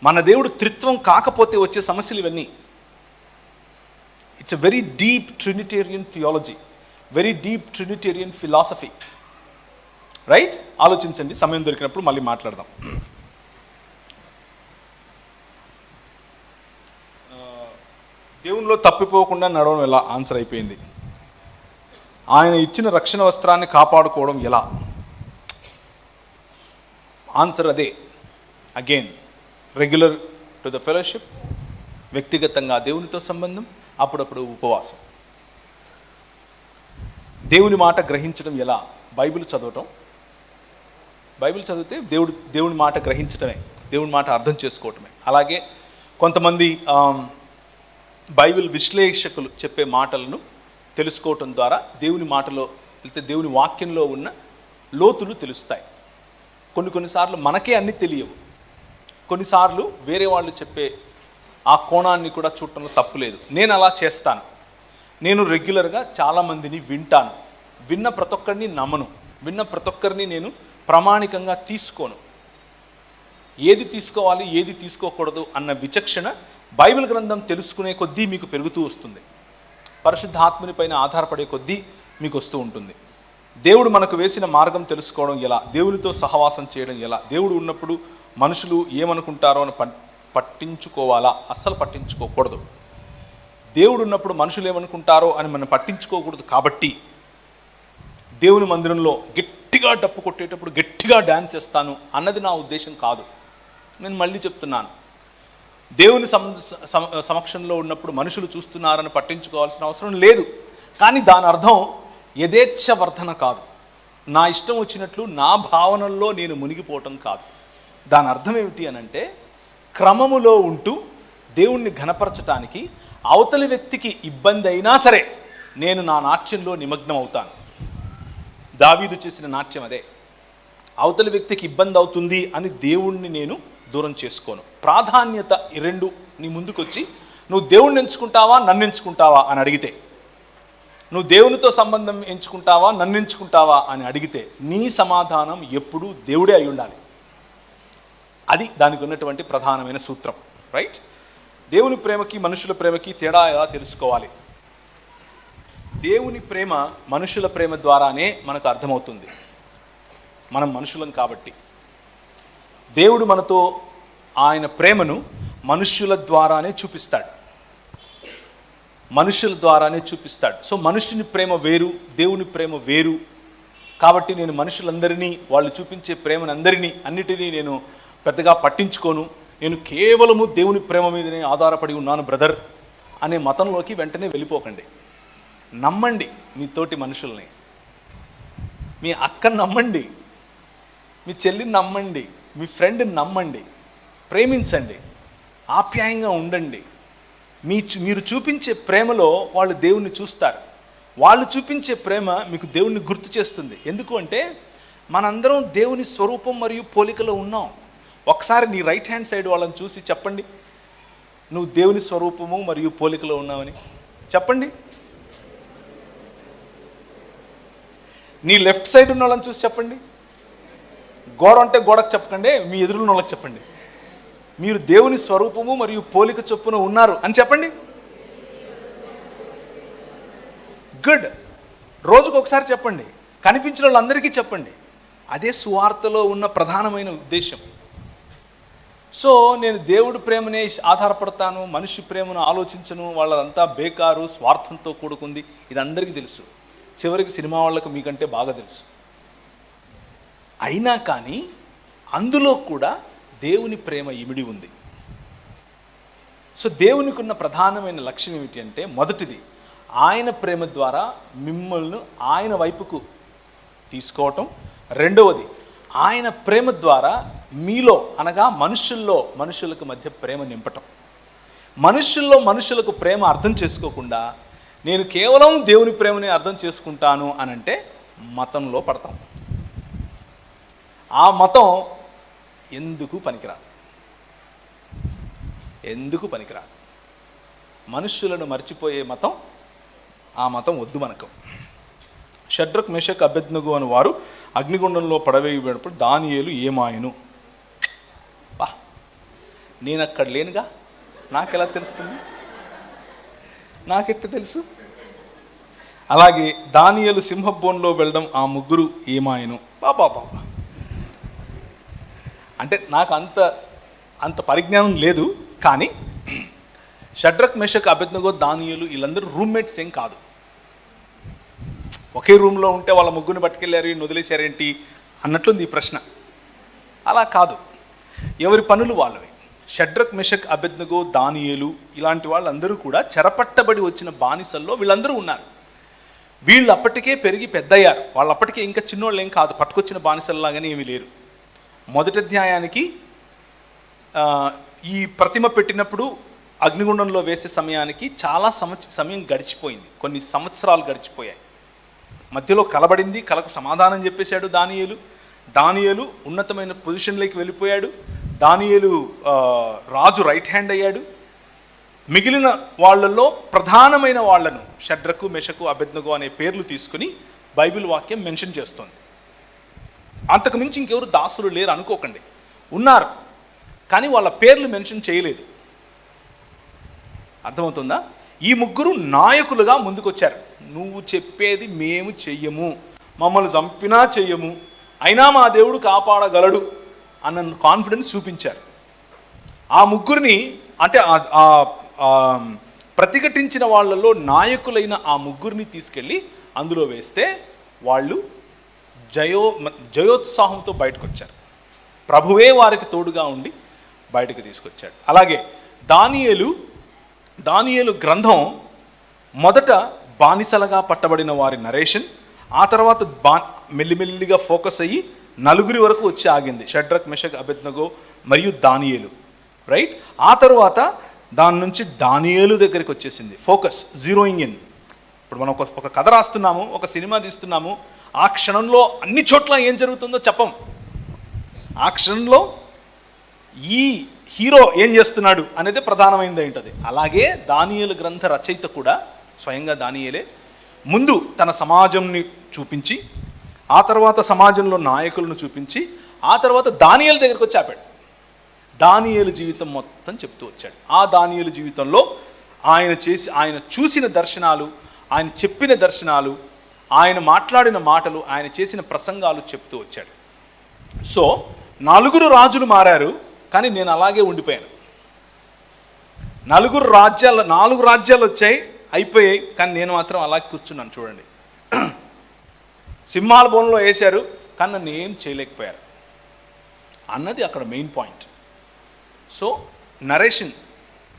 మన దేవుడు త్రిత్వం కాకపోతే వచ్చే సమస్యలు ఇవన్నీ. It's a very deep Trinitarian theology, very deep Trinitarian philosophy. Right? ఆలోచించండి, సమయం దొరికినప్పుడు మళ్ళీ మాట్లాడదాం. దేవునిలో తప్పిపోకుండా నడవడం ఎలా? ఆన్సర్ అయిపోయింది. ఆయన ఇచ్చిన రక్షణ వస్త్రాన్ని కాపాడుకోవడం ఎలా? ఆన్సర్ అదే. Again regular to the fellowship, వ్యక్తిగతంగా దేవునితో సంబంధం, అప్పుడప్పుడు ఉపవాసం. దేవుని మాట గ్రహించడం ఎలా? బైబిల్ చదవటం. బైబిల్ చదివితే దేవుని మాట గ్రహించటమే, దేవుని మాట అర్థం చేసుకోవటమే. అలాగే కొంతమంది బైబిల్ విశ్లేషకులు చెప్పే మాటలను తెలుసుకోవటం ద్వారా దేవుని మాటలో లేకపోతే దేవుని వాక్యంలో ఉన్న లోతులు తెలుస్తాయి. కొన్నిసార్లు మనకే అన్నీ తెలియవు, కొన్నిసార్లు వేరే వాళ్ళు చెప్పే ఆ కోణాన్ని కూడా చూడటంలో తప్పులేదు. నేను అలా చేస్తాను. నేను రెగ్యులర్గా చాలామందిని వింటాను. విన్న ప్రతి ఒక్కరిని నమ్మను, విన్న ప్రతి ఒక్కరిని నేను ప్రామాణికంగా తీసుకోను. ఏది తీసుకోవాలి ఏది తీసుకోకూడదు అన్న విచక్షణ బైబిల్ గ్రంథం తెలుసుకునే కొద్దీ మీకు పెరుగుతూ వస్తుంది. పరిశుద్ధాత్మని పైన ఆధారపడే కొద్దీ మీకు వస్తూ ఉంటుంది. దేవుడు మనకు వేసిన మార్గం తెలుసుకోవడం ఎలా, దేవునితో సహవాసం చేయడం ఎలా, దేవుడు ఉన్నప్పుడు మనుషులు ఏమనుకుంటారో అని పట్టించుకోవాలా, అస్సలు పట్టించుకోకూడదు. దేవుడు ఉన్నప్పుడు మనుషులు ఏమనుకుంటారో అని మనం పట్టించుకోకూడదు. కాబట్టి దేవుని మందిరంలో గట్టిగా డప్పు కొట్టేటప్పుడు గట్టిగా డ్యాన్స్ చేస్తాను అన్నది నా ఉద్దేశం కాదు. నేను మళ్ళీ చెప్తున్నాను, దేవుని సమక్షంలో ఉన్నప్పుడు మనుషులు చూస్తున్నారని పట్టించుకోవాల్సిన అవసరం లేదు. కానీ దాని అర్థం యథేచ్ఛ వర్ధన కాదు, నా ఇష్టం వచ్చినట్లు నా భావనల్లో నేను మునిగిపోవటం కాదు. దాని అర్థం ఏమిటి అనంటే, క్రమములో ఉంటూ దేవుణ్ణి ఘనపరచటానికి అవతలి వ్యక్తికి ఇబ్బంది అయినా సరే నేను నా నాట్యంలో నిమగ్నం అవుతాను. దావీదు చేసిన నాట్యం అదే. అవతలి వ్యక్తికి ఇబ్బంది అవుతుంది అని దేవుణ్ణి నేను దూరం చేసుకోను. ప్రాధాన్యత ఈ రెండు నీ ముందుకొచ్చి నువ్వు దేవుణ్ణి ఎంచుకుంటావా నన్ను ఎంచుకుంటావా అని అడిగితే, నువ్వు దేవునితో సంబంధం ఎంచుకుంటావా నన్ను ఎంచుకుంటావా అని అడిగితే నీ సమాధానం ఎప్పుడూ దేవుడే అయి ఉండాలి. అది దానికి ఉన్నటువంటి ప్రధానమైన సూత్రం. రైట్? దేవుని ప్రేమకి మనుషుల ప్రేమకి తేడా ఎలా తెలుసుకోవాలి? దేవుని ప్రేమ మనుషుల ప్రేమ ద్వారానే మనకు అర్థమవుతుంది. మనం మనుషులం కాబట్టి దేవుడు మనతో ఆయన ప్రేమను మనుష్యుల ద్వారానే చూపిస్తాడు, మనుషుల ద్వారానే చూపిస్తాడు. సో మనుషుని ప్రేమ వేరు, దేవుని ప్రేమ వేరు. కాబట్టి నేను మనుషులందరినీ, వాళ్ళు చూపించే ప్రేమను అన్నిటినీ నేను పెద్దగా పట్టించుకోను. నేను కేవలము దేవుని ప్రేమ మీదనే ఆధారపడి ఉన్నాను బ్రదర్ అనే మతంలోకి వెంటనే వెళ్ళిపోకండి. నమ్మండి మీ తోటి మనుషుల్ని, మీ అక్కని నమ్మండి, మీ చెల్లిని నమ్మండి, మీ ఫ్రెండ్ని నమ్మండి, ప్రేమించండి, ఆప్యాయంగా ఉండండి. మీరు చూపించే ప్రేమలో వాళ్ళు దేవుణ్ణి చూస్తారు. వాళ్ళు చూపించే ప్రేమ మీకు దేవుణ్ణి గుర్తు చేస్తుంది. ఎందుకు అంటే మనందరం దేవుని స్వరూపం మరియు పోలికలో ఉన్నాం. ఒకసారి నీ రైట్ హ్యాండ్ సైడ్ వాళ్ళని చూసి చెప్పండి, నువ్వు దేవుని స్వరూపము మరియు పోలికలో ఉన్నావని చెప్పండి. నీ లెఫ్ట్ సైడ్ ఉన్న వాళ్ళని చూసి చెప్పండి. గోడ అంటే గోడకు చెప్పకండి, మీ ఎదురున్న వాళ్ళకి చెప్పండి, మీరు దేవుని స్వరూపము మరియు పోలిక చొప్పున ఉన్నారు అని చెప్పండి. గుడ్. రోజుకు ఒకసారి చెప్పండి, కనిపించిన వాళ్ళందరికీ చెప్పండి. అదే సువార్తలో ఉన్న ప్రధానమైన ఉద్దేశం. సో నేను దేవుడి ప్రేమనే ఆధారపడతాను, మనిషి ప్రేమను ఆలోచించను, వాళ్ళదంతా బేకారు, స్వార్థంతో కూడుకుంది, ఇది అందరికీ తెలుసు. చివరికి సినిమా వాళ్ళకు మీకంటే బాగా తెలుసు. అయినా కానీ అందులో కూడా దేవుని ప్రేమ ఇమిడి ఉంది. సో దేవునికి ఉన్న ప్రధానమైన లక్ష్యం ఏమిటి అంటే, మొదటిది ఆయన ప్రేమ ద్వారా మిమ్మల్ని ఆయన వైపుకు తీసుకోవటం. రెండవది ఆయన ప్రేమ ద్వారా మీలో అనగా మనుషులకు మధ్య ప్రేమ నింపటం. మనుషులకు ప్రేమ అర్థం చేసుకోకుండా నేను కేవలం దేవుని ప్రేమని అర్థం చేసుకుంటాను అనంటే మతంలో పడతాం. ఆ మతం ఎందుకు పనికిరాదు. మనుష్యులను మర్చిపోయే మతం, ఆ మతం వద్దు మనకు. షడ్రక్ మెషక్ అబేద్నెగో అని వారు అగ్నిగుండంలో పడవేయబడినప్పుడు దానియేలు ఏమాయను? నేను అక్కడ లేనుగా, నాకెలా తెలుస్తుంది? నాకెట్టు తెలుసు? అలాగే దానియేలు సింహబోన్లో వెళ్ళడం, ఆ ముగ్గురు ఏమాయను? బాబా అంటే నాకు అంత పరిజ్ఞానం లేదు. కానీ షడ్రక్ మెషక్ అబేద్నెగో దానియేలు వీళ్ళందరూ రూమ్మేట్స్ ఏం కాదు. ఒకే రూమ్లో ఉంటే వాళ్ళ ముగ్గురిని పట్టుకెళ్ళారు, వదిలేశారేంటి అన్నట్లుంది ఈ ప్రశ్న. అలా కాదు, ఎవరి పనులు వాళ్ళవి. షడ్రక్ మెషక్ అబేద్నెగో దానియేలు ఇలాంటి వాళ్ళందరూ కూడా చెరపట్టబడి వచ్చిన బానిసల్లో వీళ్ళందరూ ఉన్నారు. వీళ్ళు అప్పటికే పెరిగి పెద్దయ్యారు. వాళ్ళు అప్పటికే ఇంకా చిన్నోళ్ళు ఏం కాదు, పట్టుకొచ్చిన బానిసల్లాగానే ఏమీ లేరు. మొదటి అధ్యాయానికి ఈ ప్రతిమ పెట్టినప్పుడు అగ్నిగుండంలో వేసే సమయానికి చాలా సమయం గడిచిపోయింది, కొన్ని సంవత్సరాలు గడిచిపోయాయి. మధ్యలో కలబడింది, కలకు సమాధానం చెప్పేశాడు దానియేలు ఉన్నతమైన పొజిషన్లోకి వెళ్ళిపోయాడు. దానియేలు రాజు రైట్ హ్యాండ్ అయ్యాడు. మిగిలిన వాళ్ళల్లో ప్రధానమైన వాళ్లను షడ్రకు, మెషకు, అబేద్నెగో అనే పేర్లు తీసుకుని బైబిల్ వాక్యం మెన్షన్ చేస్తోంది. అంతకు మించి ఇంకెవరు దాసులు లేరు అనుకోకండి, ఉన్నారు, కానీ వాళ్ళ పేర్లు మెన్షన్ చేయలేదు. అర్థమవుతుందా? ఈ ముగ్గురు నాయకులుగా ముందుకొచ్చారు. నువ్వు చెప్పేది మేము చెయ్యము, మమ్మల్ని చంపినా చెయ్యము, అయినా మా దేవుడు కాపాడగలడు అన్న కాన్ఫిడెన్స్ చూపించారు. ఆ ముగ్గురిని అంటే ప్రతిఘటించిన వాళ్ళలో నాయకులైన ఆ ముగ్గురిని తీసుకెళ్ళి అందులో వేస్తే వాళ్ళు జయోత్సాహంతో బయటకు వచ్చారు. ప్రభువే వారికి తోడుగా ఉండి బయటకు తీసుకొచ్చాడు. అలాగే దానియేలు గ్రంథం మొదట బానిసలుగా పట్టబడిన వారి నరేషన్, ఆ తర్వాత మెల్లిమెల్లిగా ఫోకస్ అయ్యి నలుగురి వరకు వచ్చి ఆగింది. షడ్రక్, మెషక్, అబేద్నెగో మరియు దానియేలు, రైట్? ఆ తర్వాత దాని నుంచి దానియేలు దగ్గరికి వచ్చేసింది ఫోకస్, జీరోయింగ్ ఇన్. ఇప్పుడు మనం ఒక కథ రాస్తున్నాము, ఒక సినిమా తీస్తున్నాము, ఆ క్షణంలో అన్ని చోట్ల ఏం జరుగుతుందో చెప్పం. ఆ క్షణంలో ఈ హీరో ఏం చేస్తున్నాడు అనేది ప్రధానమైనది ఏంటది. అలాగే దానియేలు గ్రంథ రచయిత కూడా స్వయంగా దానియేలే ముందు తన సమాజంని చూపించి, ఆ తర్వాత సమాజంలో నాయకులను చూపించి, ఆ తర్వాత దానియేలు దగ్గరికి వచ్చి ఆపాడు. దానియేలు జీవితం మొత్తం చెప్తూ వచ్చాడు. ఆ దానియేలు జీవితంలో ఆయన చూసిన దర్శనాలు, ఆయన చెప్పిన దర్శనాలు, ఆయన మాట్లాడిన మాటలు, ఆయన చేసిన ప్రసంగాలు చెప్తూ వచ్చాడు. సో 4 రాజులు మారారు, కానీ నేను అలాగే ఉండిపోయాను. 4 రాజ్యాలు వచ్చాయి, అయిపోయాయి, కానీ నేను మాత్రం అలాగే కూర్చున్నాను. చూడండి, సింహాల బోన్లో వేశారు, కానీ నన్ను ఏం చేయలేకపోయారు అన్నది అక్కడ main point. So narration,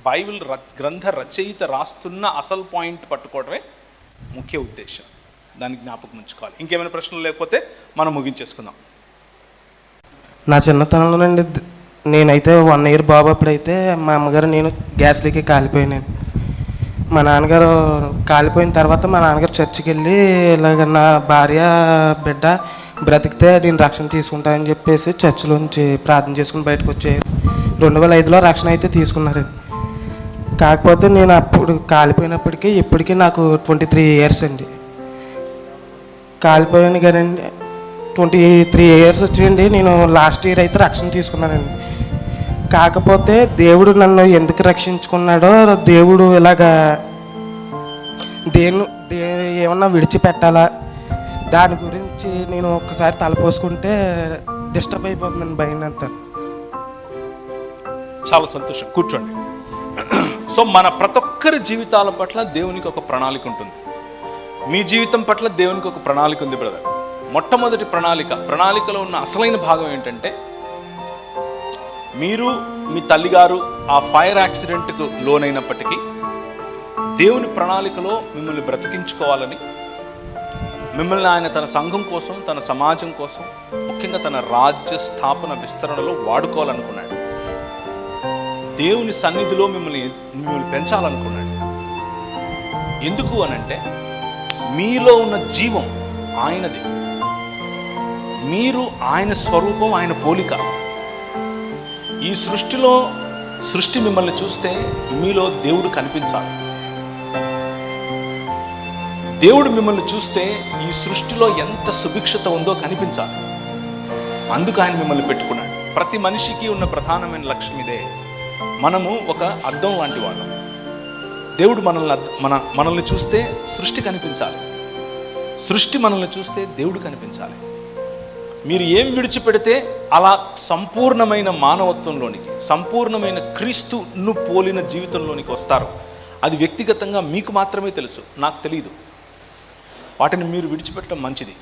Bible గ్రంథ రచయిత రాస్తున్న అసలు పాయింట్ పట్టుకోవడమే ముఖ్య ఉద్దేశం. దానికి జ్ఞాపకం ఉంచుకోవాలి. ఇంకేమైనా ప్రశ్నలు లేకపోతే మనం ముగించేసుకుందాం. నా చిన్నతనంలోనండి, నేనైతే 1 ఇయర్ బాబు అప్పుడైతే మా అమ్మగారు నేను గ్యాస్ లీక్ కాలిపోయాను. మా నాన్నగారు కాలిపోయిన తర్వాత మా నాన్నగారు చర్చికి వెళ్ళి ఇలాగ నా భార్య బిడ్డ బ్రతికితే నేను రక్షణ తీసుకుంటానని చెప్పేసి చర్చిలోంచి ప్రార్థన చేసుకుని బయటకు వచ్చారు. 2005లో రక్షణ అయితే తీసుకున్నారండి. కాకపోతే నేను అప్పుడు కాలిపోయినప్పటికీ ఇప్పటికీ నాకు 23 ఇయర్స్ అండి. కాలిపోయాను కదండి, 23 ఇయర్స్ వచ్చేయండి. నేను లాస్ట్ ఇయర్ అయితే రక్షణ తీసుకున్నానండి. కాకపోతే దేవుడు నన్ను ఎందుకు రక్షించుకున్నాడో, దేవుడు ఇలాగా ఏమన్నా విడిచిపెట్టాలా, దాని గురించి నేను ఒక్కసారి తలపోసుకుంటే డిస్టర్బ్ అయిపోతుందండి భయం అంతా. చాలా సంతోషం, కూర్చోండి. సో మన ప్రతి ఒక్కరి జీవితాల పట్ల దేవునికి ఒక ప్రణాళిక ఉంటుంది. మీ జీవితం పట్ల దేవునికి ఒక ప్రణాళిక ఉంది బ్రదర్. మొట్టమొదటి ప్రణాళికలో ఉన్న అసలైన భాగం ఏంటంటే, మీరు మీ తల్లిగారు ఆ ఫైర్ యాక్సిడెంట్కు లోనైనప్పటికీ దేవుని ప్రణాళికలో మిమ్మల్ని బ్రతికించుకోవాలని, మిమ్మల్ని ఆయన తన సంఘం కోసం, తన సమాజం కోసం, ముఖ్యంగా తన రాజ్య స్థాపన విస్తరణలో వాడుకోవాలనుకున్నాడు. దేవుని సన్నిధిలో మిమ్మల్ని పెంచాలనుకున్నాడు. ఎందుకు అనంటే, మీలో ఉన్న జీవం ఆయనది, మీరు ఆయన స్వరూపం, ఆయన పోలిక. ఈ సృష్టి మిమ్మల్ని చూస్తే మీలో దేవుడు కనిపించాలి. దేవుడు మిమ్మల్ని చూస్తే ఈ సృష్టిలో ఎంత సుభిక్షత ఉందో కనిపించాలి. అందుకు ఆయన మిమ్మల్ని పెట్టుకున్నాడు. ప్రతి మనిషికి ఉన్న ప్రధానమైన లక్ష్యం ఇదే. మనము ఒక అద్దం లాంటి వాళ్ళం. దేవుడు మనల్ని చూస్తే సృష్టి కనిపించాలి, సృష్టి మనల్ని చూస్తే దేవుడు కనిపించాలి. మీరు ఏం విడిచిపెడితే అలా సంపూర్ణమైన మానవత్వంలోనికి, సంపూర్ణమైన క్రీస్తును పోలిన జీవితంలోనికి వస్తారు. అది వ్యక్తిగతంగా మీకు మాత్రమే తెలుసు, నాకు తెలియదు. వాటిని మీరు విడిచిపెట్టడం మంచిది.